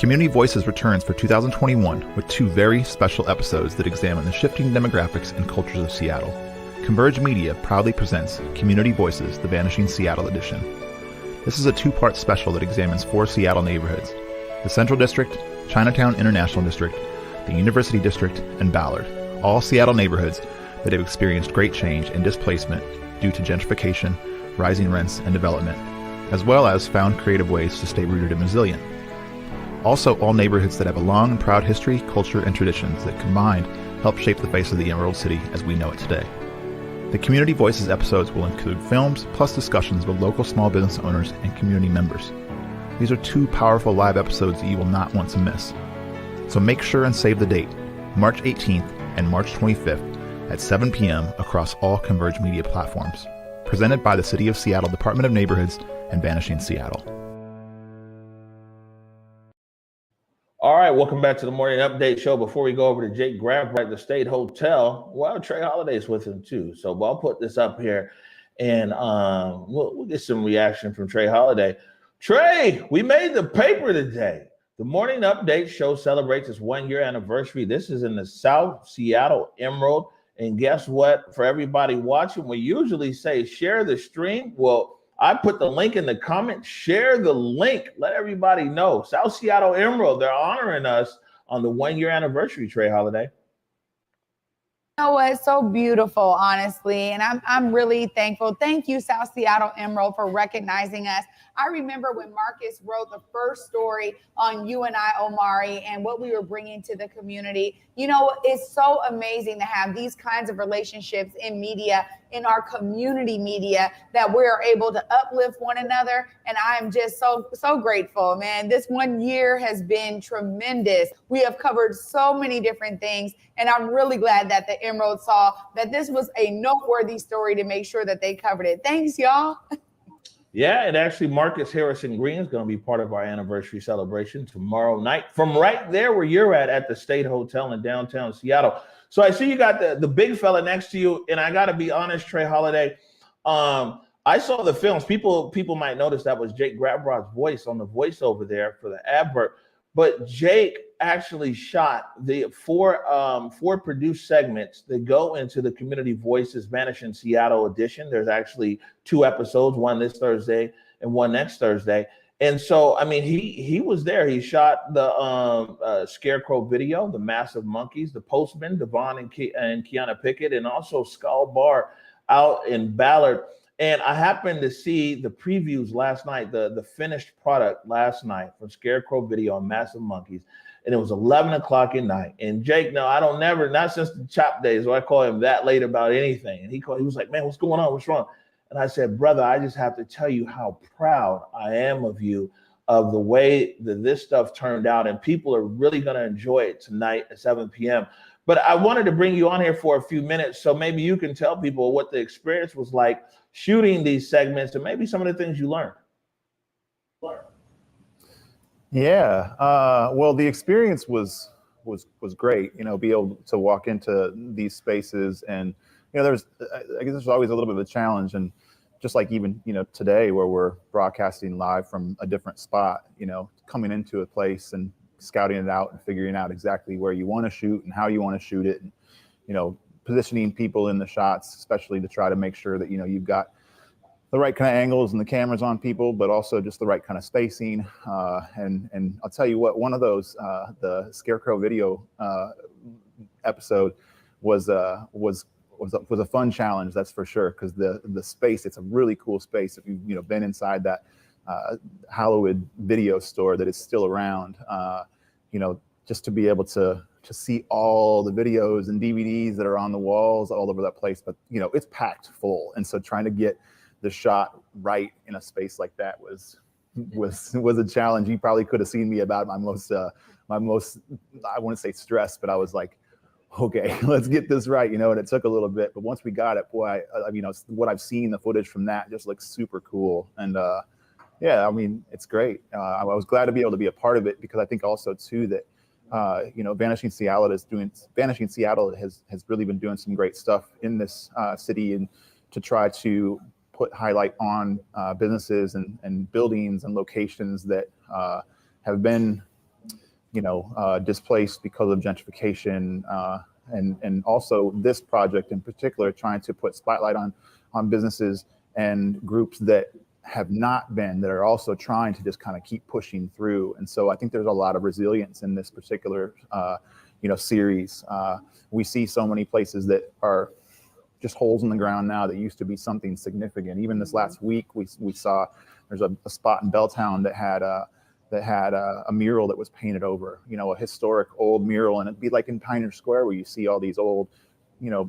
E: Community Voices returns for 2021 with 2 very special episodes that examine the shifting demographics and cultures of Seattle. Converge Media proudly presents Community Voices, the Vanishing Seattle edition. This is a 2-part special that examines 4 Seattle neighborhoods: the Central District, Chinatown International District, the University District, and Ballard, all Seattle neighborhoods that have experienced great change and displacement due to gentrification, rising rents, and development, as well as found creative ways to stay rooted and resilient. Also, all neighborhoods that have a long and proud history, culture, and traditions that combined help shape the face of the Emerald City as we know it today. The Community Voices episodes will include films plus discussions with local small business owners and community members. These are 2 powerful live episodes that you will not want to miss. So make sure and save the date, March 18th and March 25th at 7 p.m. across all Converge Media platforms. Presented by the City of Seattle Department of Neighborhoods and Vanishing Seattle.
A: All right, welcome back to the Morning Update Show. Before we go over to Jake Grabb at the State Hotel, well, Trey Holiday's with him too. So I'll put this up here and we'll get some reaction from Trey Holiday. Trey, we made the paper today. The Morning Update Show celebrates its 1-year anniversary. This is in the South Seattle Emerald. And guess what? For everybody watching, we usually say share the stream. Well, I put the link in the comments. Share the link. Let everybody know. South Seattle Emerald, they're honoring us on the 1-year anniversary, Trey Holiday.
I: You know what? It's so beautiful, honestly. And I'm really thankful. Thank you, South Seattle Emerald, for recognizing us. I remember when Marcus wrote the first story on you and I, Omari, and what we were bringing to the community. You know, it's so amazing to have these kinds of relationships in media, in our community media, that we're able to uplift one another. And I'm just so grateful, man. This 1 year has been tremendous. We have covered so many different things. And I'm really glad that the Emerald saw that this was a noteworthy story to make sure that they covered it. Thanks, y'all.
A: Yeah, and actually Marcus Harrison Green is going to be part of our anniversary celebration tomorrow night from right there where you're at the State Hotel in downtown Seattle. So I see you got the big fella next to you, and I got to be honest, Trey Holiday, I saw the films. People might notice that was Jake Grabrod's voice on the voiceover there for the advert, but Jake actually shot the 4 produced segments that go into the Community Voices Vanishing Seattle edition. There's actually 2 episodes, one this Thursday and one next Thursday. And so, I mean, he was there. He shot the Scarecrow video, the Massive Monkeys, the Postman, Devon and Kiana Pickett, and also Skull Bar out in Ballard. And I happened to see the previews last night, the finished product last night from Scarecrow Video on Massive Monkeys. And it was 11 o'clock at night. And Jake, no, I don't never, not since the Chop days where I call him that late about anything. And he was like, man, what's going on? What's wrong? And I said, brother, I just have to tell you how proud I am of you, of the way that this stuff turned out. And people are really going to enjoy it tonight at 7 p.m. But I wanted to bring you on here for a few minutes so maybe you can tell people what the experience was like shooting these segments and maybe some of the things you learned.
G: Yeah, well, the experience was great. You know, be able to walk into these spaces, and I guess there's always a little bit of a challenge, and just like even today where we're broadcasting live from a different spot, coming into a place and scouting it out and figuring out exactly where you want to shoot and how you want to shoot it, and positioning people in the shots, especially to try to make sure that you've got the right kind of angles and the cameras on people, but also just the right kind of spacing. And I'll tell you what, one of those, the Scarecrow video episode was a fun challenge, that's for sure, because the space, it's a really cool space. If you've been inside that Hollywood video store that is still around, just to be able to see all the videos and DVDs that are on the walls all over that place, but it's packed full. And so trying to get the shot right in a space like that was a challenge. You probably could have seen me about my most I wouldn't say stressed, but I was like, okay, let's get this right, and it took a little bit, but once we got it, boy, what I've seen, the footage from that just looks super cool. And yeah, I mean, it's great. I was glad to be able to be a part of it, because I think also too that Vanishing Seattle has really been doing some great stuff in this city, and to try to put highlight on businesses and buildings and locations that have been displaced because of gentrification, and also this project in particular, trying to put spotlight on businesses and groups that have not been, that are also trying to just kind of keep pushing through. And so I think there's a lot of resilience in this particular, series. We see so many places that are just holes in the ground now that used to be something significant. Even this last week, we saw there's a spot in Belltown that had a mural that was painted over, a historic old mural. And it'd be like in Pioneer Square, where you see all these old,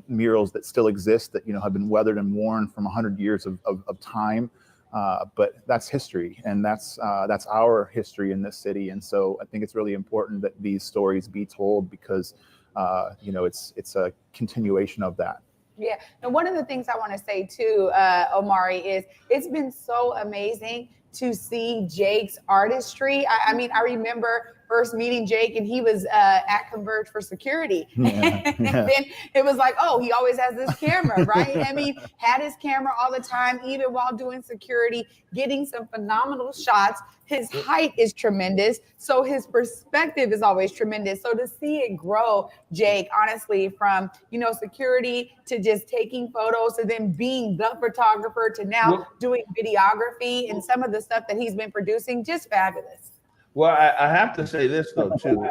G: murals that still exist that, have been weathered and worn from 100 years of time. But that's history, and that's our history in this city. And so I think it's really important that these stories be told, because, it's a continuation of that.
I: Yeah. And one of the things I want to say too, Omari, is it's been so amazing to see Jake's artistry. I mean, I remember first meeting Jake, and he was at Converge for security. And then it was like, oh, he always has this camera, right? I mean, had his camera all the time, even while doing security, getting some phenomenal shots. His height is tremendous, so his perspective is always tremendous. So to see it grow, Jake, honestly, from, security to just taking photos, to then being the photographer, to now doing videography and some of the stuff that he's been producing, just fabulous.
A: Well, I have to say this though too,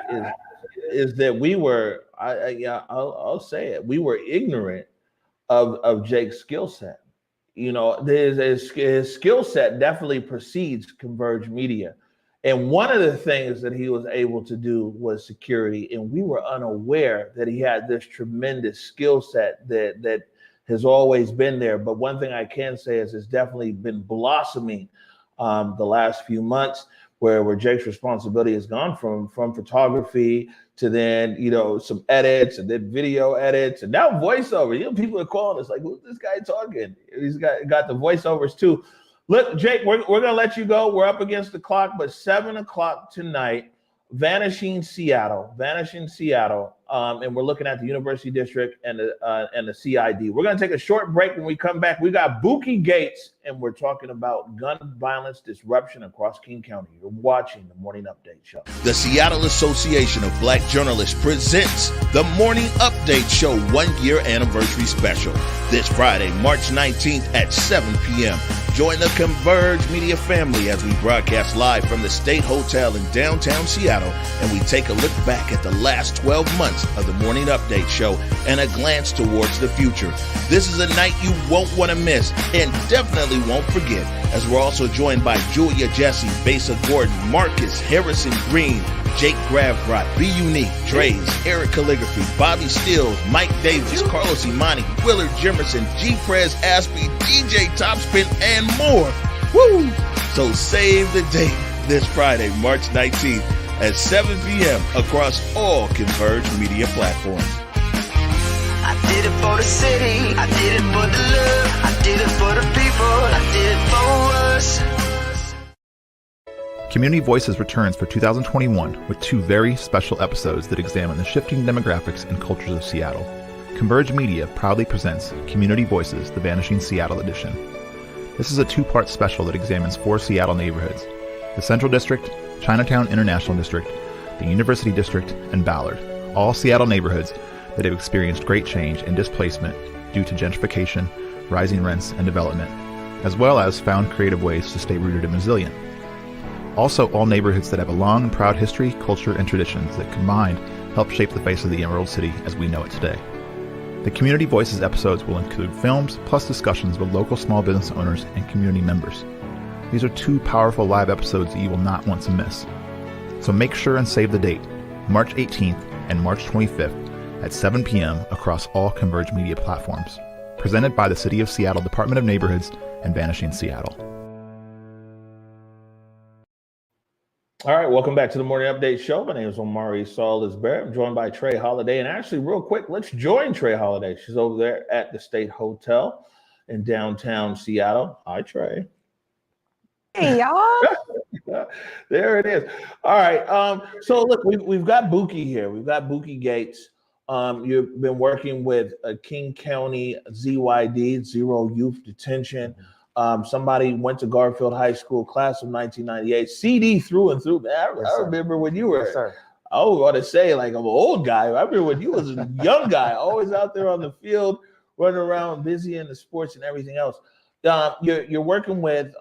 A: is that we were, I'll say it, we were ignorant of Jake's skill set. His skill set definitely precedes Converge Media, and one of the things that he was able to do was security, and we were unaware that he had this tremendous skill set that has always been there. But one thing I can say is it's definitely been blossoming the last few months, where Jake's responsibility has gone from photography to then, some edits, and then video edits, and now voiceover. People are calling us like, who's this guy talking? He's got the voiceovers too. Look, Jake, we're gonna let you go. We're up against the clock, but 7:00 tonight, Vanishing Seattle, and we're looking at the University District and the CID. We're gonna take a short break. When we come back, we got Bookie Gates, and we're talking about gun violence disruption across King County. You're watching the Morning Update Show.
D: The Seattle Association of Black Journalists presents the Morning Update Show 1-year anniversary special this Friday, March 19th at 7 p.m. Join the Converge Media family as we broadcast live from the State Hotel in downtown Seattle, and we take a look back at the last 12 months of the Morning Update Show and a glance towards the future. This is a night you won't want to miss, and definitely won't forget, as we're also joined by Julia Jessie, Basa Gordon, Marcus Harrison Green, Jake Gravbrot, Be Unique, Dre's, Eric Calligraphy, Bobby Stills, Mike Davis, Carlos Imani, Willard Jimerson, G-Prez Aspie, DJ Topspin, and more. Woo! So save the date this Friday, March 19th at 7 p.m. across all Converge media platforms.
F: I did it for the city, I did it for the love, I did it for the people, I did it for us.
E: Community Voices returns for 2021 with 2 very special episodes that examine the shifting demographics and cultures of Seattle. Converge Media proudly presents Community Voices, the Vanishing Seattle edition. This is a 2-part special that examines 4 Seattle neighborhoods: the Central District, Chinatown International District, the University District, and Ballard, all Seattle neighborhoods that have experienced great change and displacement due to gentrification, rising rents, and development, as well as found creative ways to stay rooted and resilient. Also, all neighborhoods that have a long and proud history, culture, and traditions that combined help shape the face of the Emerald City as we know it today. The Community Voices episodes will include films plus discussions with local small business owners and community members. These are 2 powerful live episodes that you will not want to miss. So make sure and save the date, March 18th and March 25th at 7 p.m. across all Converge media platforms. Presented by the City of Seattle Department of Neighborhoods and Vanishing Seattle.
A: All right, welcome back to the Morning Update Show. My name is Omari Solis-Barrett. I'm joined by Trey Holiday. And actually, real quick, let's join Trey Holiday. She's over there at the State Hotel in downtown Seattle. Hi, Trey.
I: Hey, y'all.
A: There it is. All right. So look, we've got Bookie here. We've got Bookie Gates. You've been working with King County ZYD, Zero Youth Detention. Somebody went to Garfield High School, class of 1998. CD through and through. Man, I remember when you were.
B: Yes, sir.
A: I was going to say, like, I'm an old guy. I remember when you was a young guy, always out there on the field, running around, busy in the sports and everything else. You're working with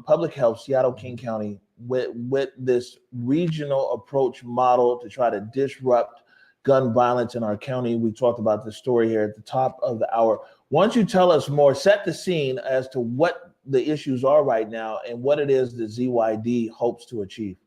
A: public health, Seattle, King County, with this regional approach model to try to disrupt gun violence in our county. We talked about the story here at the top of the hour. Why don't you tell us more, set the scene as to what the issues are right now and what it is that ZYD hopes to achieve?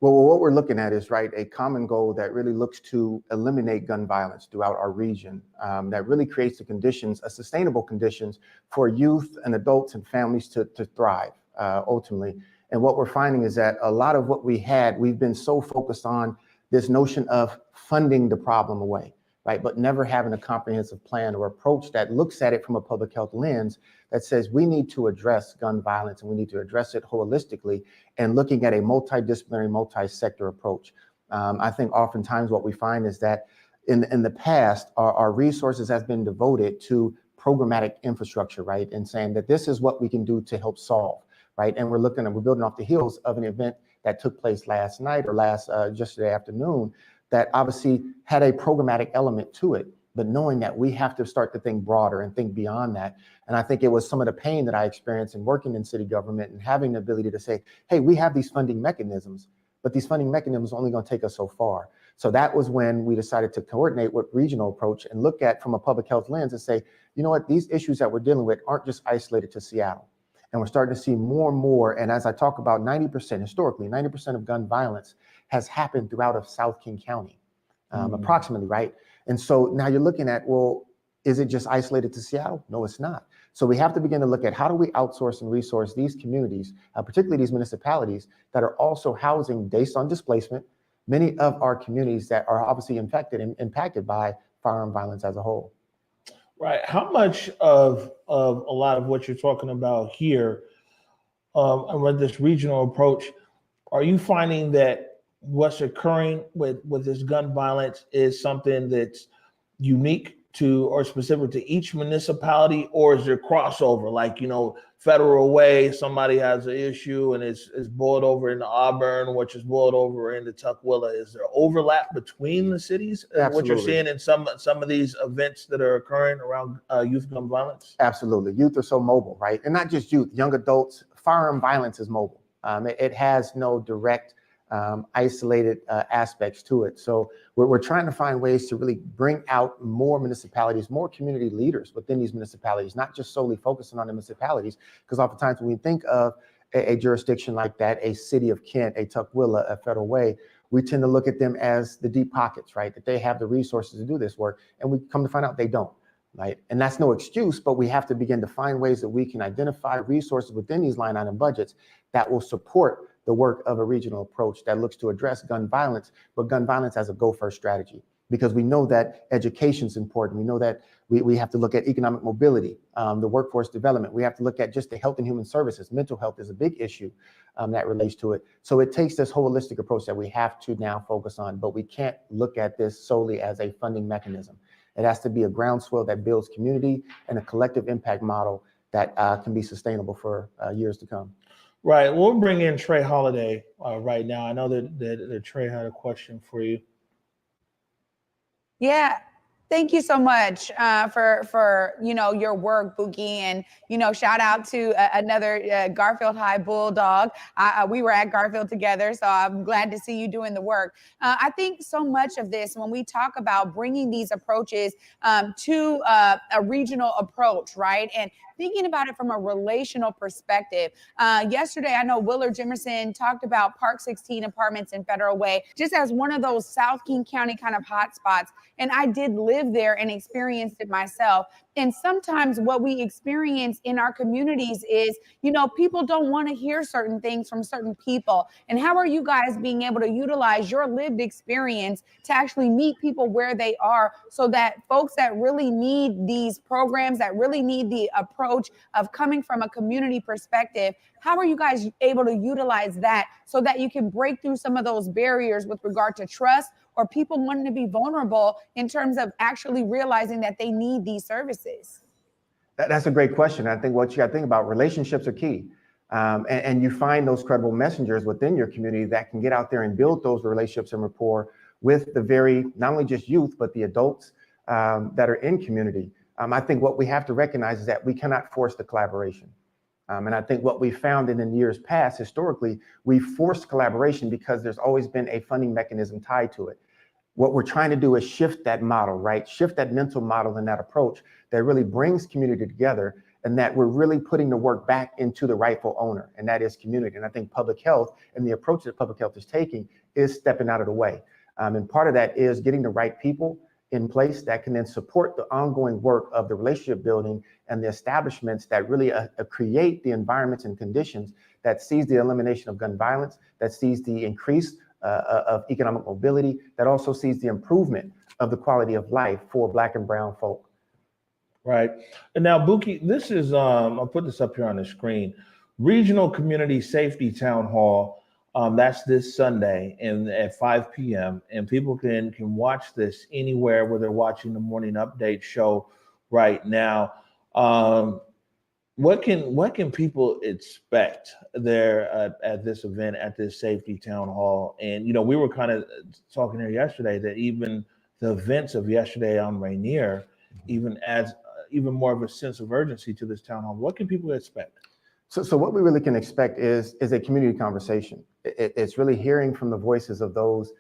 B: Well, what we're looking at is, right, a common goal that really looks to eliminate gun violence throughout our region, that really creates the conditions, sustainable conditions for youth and adults and families to thrive ultimately. And what we're finding is that a lot of what we've been so focused on this notion of funding the problem away, right? But never having a comprehensive plan or approach that looks at it from a public health lens that says we need to address gun violence and we need to address it holistically and looking at a multidisciplinary, multi-sector approach. I think oftentimes what we find is that in the past, our resources have been devoted to programmatic infrastructure, right? And saying that this is what we can do to help solve, right? And we're building off the heels of an event that took place last night or yesterday afternoon that obviously had a programmatic element to it, but knowing that we have to start to think broader and think beyond that. And I think it was some of the pain that I experienced in working in city government and having the ability to say, hey, we have these funding mechanisms, but these funding mechanisms are only going to take us so far. So that was when we decided to coordinate with regional approach and look at from a public health lens and say, you know what, these issues that we're dealing with aren't just isolated to Seattle. And we're starting to see more and more. And as I talk about 90%, historically, 90% of gun violence has happened throughout of South King County, approximately, right? And so now you're looking at, well, is it just isolated to Seattle? No, it's not. So we have to begin to look at how do we outsource and resource these communities, particularly these municipalities that are also housing based on displacement, many of our communities that are obviously infected and impacted by firearm violence as a whole.
A: Right. How much of a lot of what you're talking about here, with this regional approach, are you finding that what's occurring with this gun violence is something that's unique to or specific to each municipality, or is there crossover? Like, Federal Way, somebody has an issue and it's boiled over into Auburn, which is boiled over into Tukwila. Is there overlap between the cities? What you're seeing in some of these events that are occurring around youth gun violence?
B: Absolutely. Youth are so mobile, right? And not just youth, young adults. Firearm violence is mobile. It has no direct isolated aspects to it. So we're trying to find ways to really bring out more municipalities, more community leaders within these municipalities, not just solely focusing on the municipalities, because oftentimes when we think of a jurisdiction like that, a city of Kent, a Tukwila, a Federal Way, we tend to look at them as the deep pockets, right? That they have the resources to do this work, and we come to find out they don't. Right. And that's no excuse, but we have to begin to find ways that we can identify resources within these line item budgets that will support the work of a regional approach that looks to address gun violence, but gun violence as a go-first strategy. Because we know that education is important. We know that we have to look at economic mobility, the workforce development. We have to look at just the health and human services. Mental health is a big issue that relates to it. So it takes this holistic approach that we have to now focus on, but we can't look at this solely as a funding mechanism. It has to be a groundswell that builds community and a collective impact model that can be sustainable for years to come.
A: Right. We'll bring in Trey Holiday right now. I know that Trey had a question for you.
I: Yeah. Thank you so much for your work, Bookie, and shout out to another Garfield High Bulldog. We were at Garfield together, so I'm glad to see you doing the work. I think so much of this, when we talk about bringing these approaches to a regional approach, right, and thinking about it from a relational perspective. Yesterday, I know Willard Jimerson talked about Park 16 apartments in Federal Way, just as one of those South King County kind of hotspots. And I did live there and experienced it myself. And sometimes what we experience in our communities is, people don't want to hear certain things from certain people. And how are you guys being able to utilize your lived experience to actually meet people where they are, so that folks that really need these programs, that really need the approach of coming from a community perspective, how are you guys able to utilize that so that you can break through some of those barriers with regard to trust, or people wanting to be vulnerable in terms of actually realizing that they need these services?
B: That's a great question. I think what you got to think about, relationships are key. And you find those credible messengers within your community that can get out there and build those relationships and rapport with the very, not only just youth, but the adults that are in community. I think what we have to recognize is that we cannot force the collaboration. And I think what we found in years past, historically, we forced collaboration because there's always been a funding mechanism tied to it. What we're trying to do is shift that model, right? Shift that mental model and that approach that really brings community together, and that we're really putting the work back into the rightful owner, and that is community. And I think public health and the approach that public health is taking is stepping out of the way. And part of that is getting the right people in place that can then support the ongoing work of the relationship building and the establishments that really create the environments and conditions that sees the elimination of gun violence, that sees the increase of economic mobility, that also sees the improvement of the quality of life for Black and brown folk.
A: Right. And now, Bookie, this is, I'll put this up here on the screen, Regional Community Safety Town Hall. That's this Sunday and at 5 p.m. And people can watch this anywhere where they're watching the Morning Update show right now. What can people expect there at this event, at this safety town hall? And, you know, we were kind of talking here yesterday that even the events of yesterday on Rainier even adds even more of a sense of urgency to this town hall. What can people expect?
B: So what we really can expect is a community conversation. It's really hearing from the voices of those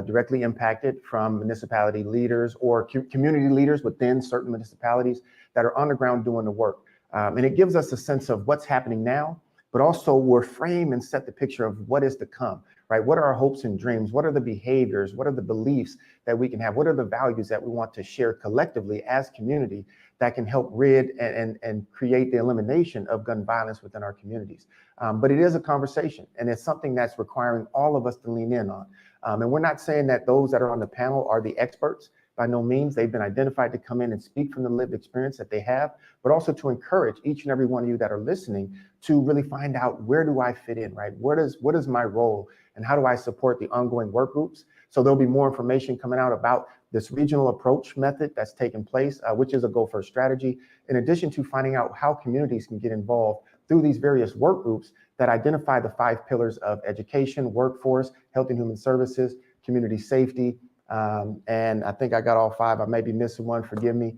B: directly impacted, from municipality leaders or community leaders within certain municipalities that are on the ground doing the work. And it gives us a sense of what's happening now, but also we're frame and set the picture of what is to come, right? What are our hopes and dreams? What are the behaviors? What are the beliefs that we can have? What are the values that we want to share collectively as community that can help rid and create the elimination of gun violence within our communities? But it is a conversation, and it's something that's requiring all of us to lean in on. And we're not saying that those that are on the panel are the experts. By no means. They've been identified to come in and speak from the lived experience that they have, but also to encourage each and every one of you that are listening to really find out, where do I fit in, right? What is my role, and how do I support the ongoing work groups? So there'll be more information coming out about this regional approach method that's taking place, which is a Go First strategy, in addition to finding out how communities can get involved through these various work groups that identify the 5 pillars of education, workforce, health and human services, community safety. And I think I got all 5. I may be missing one, forgive me.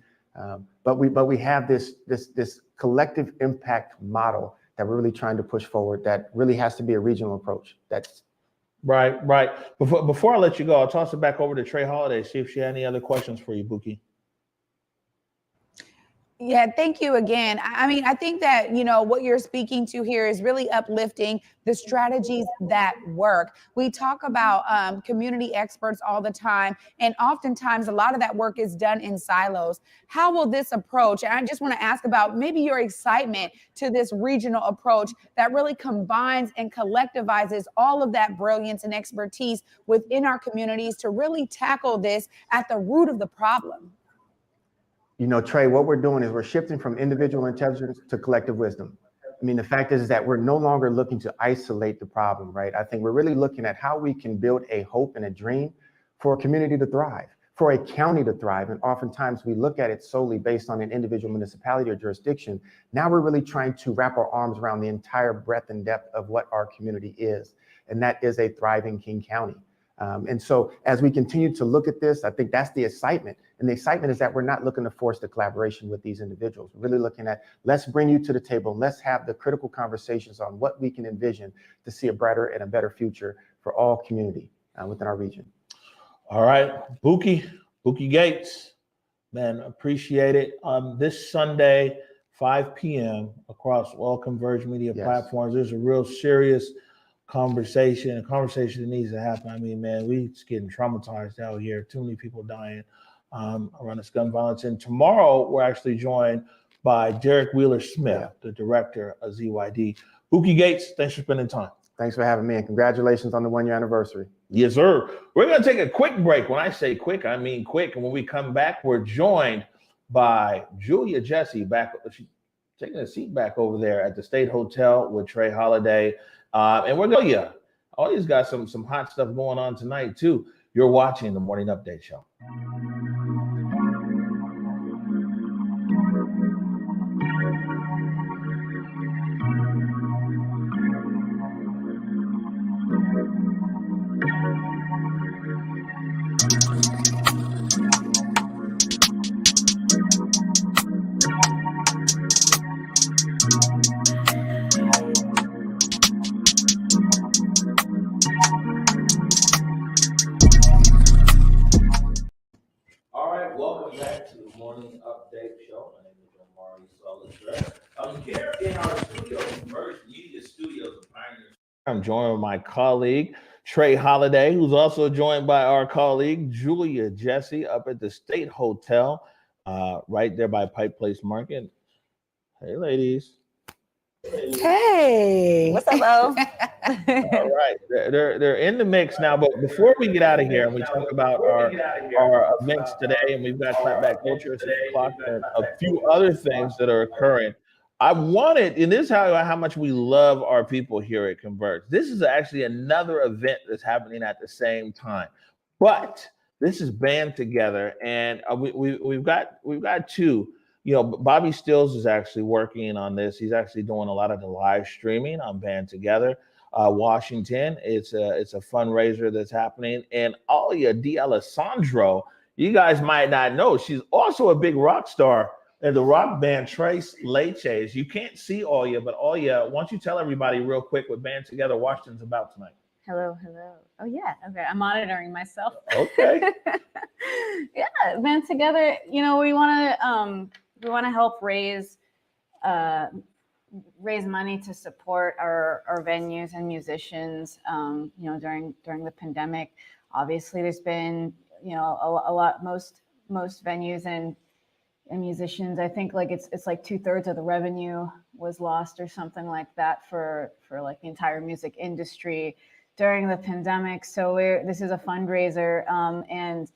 B: But we have this collective impact model that we're really trying to push forward that really has to be a regional approach. That's
A: right. Before I let you go, I'll toss it back over to Trey Holiday, see if she had any other questions for you, Bookie.
I: Yeah, thank you again. I mean, I think that, you know, what you're speaking to here is really uplifting the strategies that work. We talk about community experts all the time, and oftentimes a lot of that work is done in silos. How will this approach, and I just want to ask about maybe your excitement to this regional approach that really combines and collectivizes all of that brilliance and expertise within our communities to really tackle this at the root of the problem?
B: You know, Trey, what we're doing is we're shifting from individual intelligence to collective wisdom. I mean, the fact is that we're no longer looking to isolate the problem, right? I think we're really looking at how we can build a hope and a dream for a community to thrive, for a county to thrive. And oftentimes we look at it solely based on an individual municipality or jurisdiction. Now we're really trying to wrap our arms around the entire breadth and depth of what our community is. And that is a thriving King County. And so as we continue to look at this, I think that's the excitement. And the excitement is that we're not looking to force the collaboration with these individuals. We're really looking at, let's bring you to the table. Let's have the critical conversations on what we can envision to see a brighter and a better future for all community within our region.
A: All right, Bookie Gates, man, appreciate it. This Sunday, 5 p.m. across all Converge Media platforms, there's a real serious conversation that needs to happen. I mean, man, we just getting traumatized out here. Too many people dying around this gun violence. And tomorrow, we're actually joined by Derek Wheeler-Smith, the director of ZYD. Bookie Gates, thanks for spending time.
B: Thanks for having me, and congratulations on the 1-year anniversary.
A: Yes, sir. We're going to take a quick break. When I say quick, I mean quick. And when we come back, we're joined by Julia Jessie, she's taking a seat back over there at the State Hotel with Trey Holiday. And we're going to always got some hot stuff going on tonight, too. You're watching the Morning Update Show. update show. My name is Omari Solis. I'm here in our studio, Converge Media Studios of Pioneer. I'm joined with my colleague, Trey Holiday, who's also joined by our colleague, Julia Jessie, up at the State Hotel, right there by Pike Place Market. Hey, ladies.
H: Hey, what's up, Bo?
A: All right, they're in the mix now. But before we get out of here and we talk about our events today, and we've got Clapback Culture at 6 o'clock and a few other things that are occurring. I wanted, and this is how much we love our people here at Converge. This is actually another event that's happening at the same time, but this is Band Together, and we've got two. You know, Bobby Stills is actually working on this. He's actually doing a lot of the live streaming on Band Together. Washington, it's a fundraiser that's happening, and Alia D'Alessandro, you guys might not know, she's also a big rock star in the rock band Tres Leches. You can't see Alia, but Alia, why don't you tell everybody real quick what Band Together Washington's about tonight?
L: Hello. Oh yeah, okay. I'm monitoring myself.
A: Okay.
L: Yeah, Band Together. You know, we want to help raise money to support our venues and musicians. You know, during the pandemic, obviously there's been, you know, a lot, most venues and musicians, I think like it's like 2/3 of the revenue was lost or something like that for like the entire music industry during the pandemic. So this is a fundraiser, and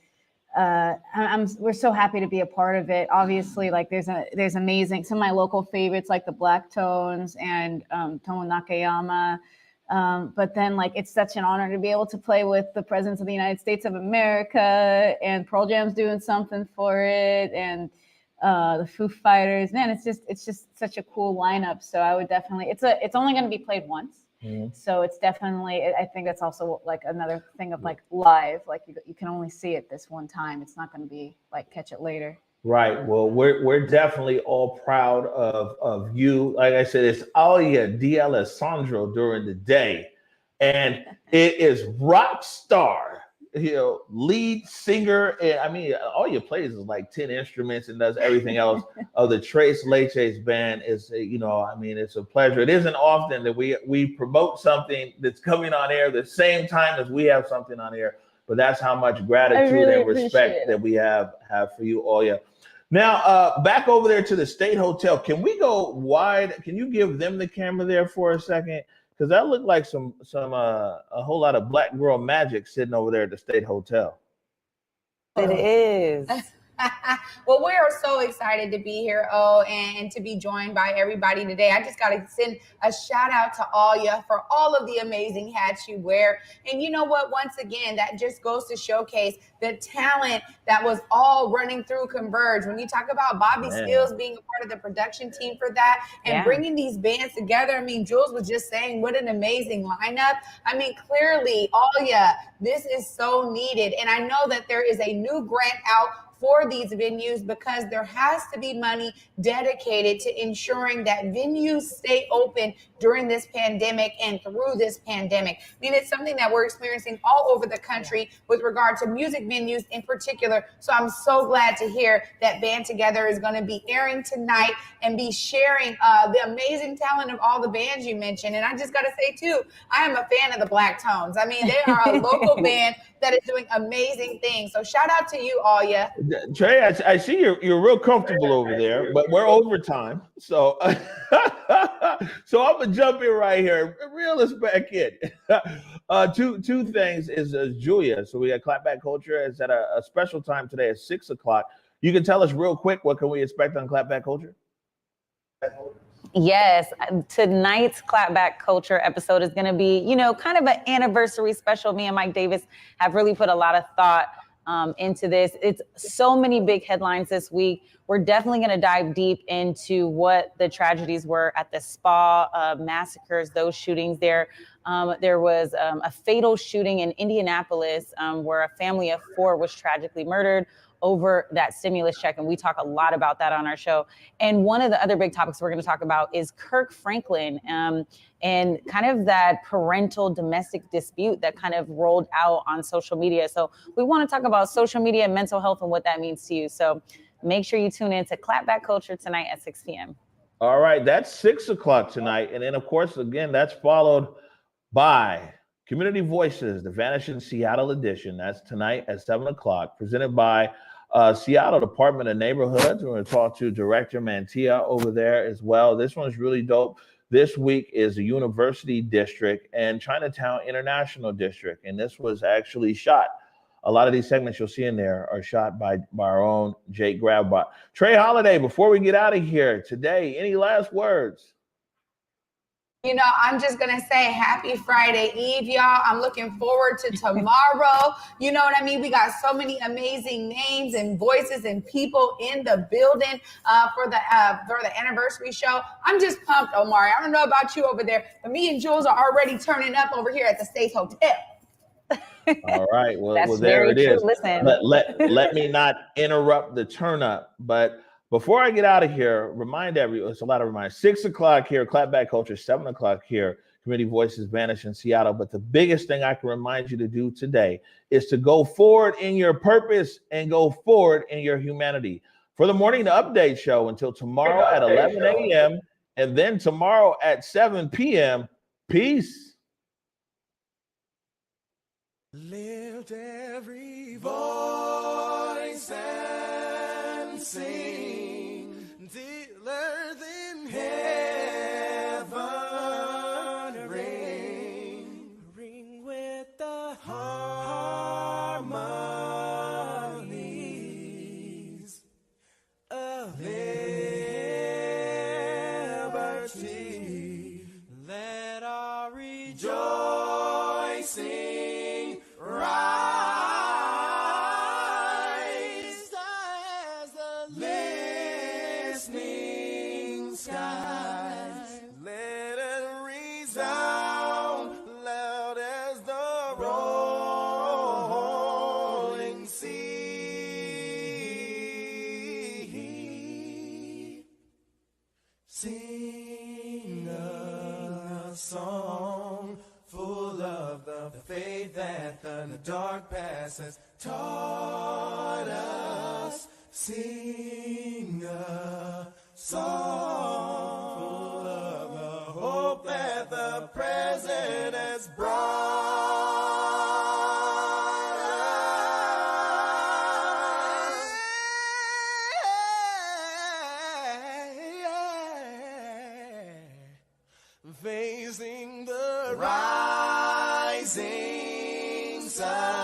L: we're so happy to be a part of it. Obviously, like there's amazing, some of my local favorites like the Black Tones and Tomo Nakayama. But then like it's such an honor to be able to play with the Presidents of the United States of America, and Pearl Jam's doing something for it, and the Foo Fighters. Man, it's just such a cool lineup. So I would definitely, it's only going to be played once. Mm-hmm. So it's definitely, I think that's also like another thing of like live, like you can only see it this one time. It's not going to be like catch it later.
A: Right. Well, we're definitely all proud of you. Like I said, it's Alia D'Alessandro during the day, and it is rock star, you know, lead singer. And I mean, all your plays is like 10 instruments and does everything else. Of the Tres Leches band is, you know, I mean, it's a pleasure. It isn't often that we promote something that's coming on air the same time as we have something on air, but that's how much gratitude and respect that we have for you, Alia. Now, back over there to the State Hotel. Can we go wide? Can you give them the camera there for a second? Because that looked like a whole lot of black girl magic sitting over there at the State Hotel.
H: It is.
I: Well, we are so excited to be here, and to be joined by everybody today. I just got to send a shout out to Alia for all of the amazing hats you wear. And you know what? Once again, that just goes to showcase the talent that was all running through Converge. When you talk about Bobby Stills being a part of the production team for that and bringing these bands together. I mean, Jules was just saying what an amazing lineup. I mean, clearly, Alia, this is so needed. And I know that there is a new grant out for these venues because there has to be money dedicated to ensuring that venues stay open during this pandemic and through this pandemic. I mean, it's something that we're experiencing all over the country with regard to music venues in particular. So I'm so glad to hear that Band Together is going to be airing tonight and be sharing the amazing talent of all the bands you mentioned. And I just got to say too, I am a fan of the Black Tones. I mean, they are a local band that is doing amazing things. So shout out to you, Alia.
A: Trey, I see you're real comfortable over there, but we're overtime. So so I'm gonna jump in right here. Reel us back in. Two things is Julia. So we got Clapback Culture. It's at a special time today at 6 o'clock. You can tell us real quick what can we expect on Clapback Culture?
J: Yes, tonight's Clapback Culture episode is going to be, you know, kind of an anniversary special. Me and Mike Davis have really put a lot of thought into this. It's so many big headlines this week. We're definitely going to dive deep into what the tragedies were at the spa massacres, those shootings there. There was a fatal shooting in Indianapolis where a family of 4 was tragically murdered over that stimulus check. And we talk a lot about that on our show. And one of the other big topics we're going to talk about is Kirk Franklin and kind of that parental domestic dispute that kind of rolled out on social media. So we want to talk about social media and mental health and what that means to you. So
H: make sure you tune in to Clapback Culture tonight at 6 p.m.
A: All right, that's 6 o'clock tonight. And then, of course, again, that's followed by Community Voices, the Vanishing Seattle edition. That's tonight at 7 o'clock, presented by Seattle Department of Neighborhoods. We're going to talk to Director Mantia over there as well. This one's really dope. This week is the University District and Chinatown International District. And this was actually shot. A lot of these segments you'll see in there are shot by our own Jake Grabbot. Trey Holiday, before we get out of here today, any last words?
I: You know, I'm just going to say happy Friday Eve, y'all. I'm looking forward to tomorrow. You know what I mean? We got so many amazing names and voices and people in the building for the anniversary show. I'm just pumped, Omari. I don't know about you over there, but me and Jules are already turning up over here at the States Hotel.
A: All right. Well,
H: That's
A: there it
H: very
A: is.
H: true. Listen.
A: Let me not interrupt the turn up, but before I get out of here, remind everyone, it's a lot of reminders. 6 o'clock here, Clapback Culture, 7 o'clock here, Community Voices Vanish in Seattle. But the biggest thing I can remind you to do today is to go forward in your purpose and go forward in your humanity. For the Morning Update show until tomorrow at 11 a.m. and then tomorrow at 7 p.m. Peace.
F: Lift every voice and sing till earth in heaven ring with the harmonies of liberty. Let our rejoicing rise as the listening skies. Let it resound loud as the rolling sea. Sing a song full of the faith that the dark past has taught us. Sing a song full of the hope that the present has brought us. Facing the rising sun.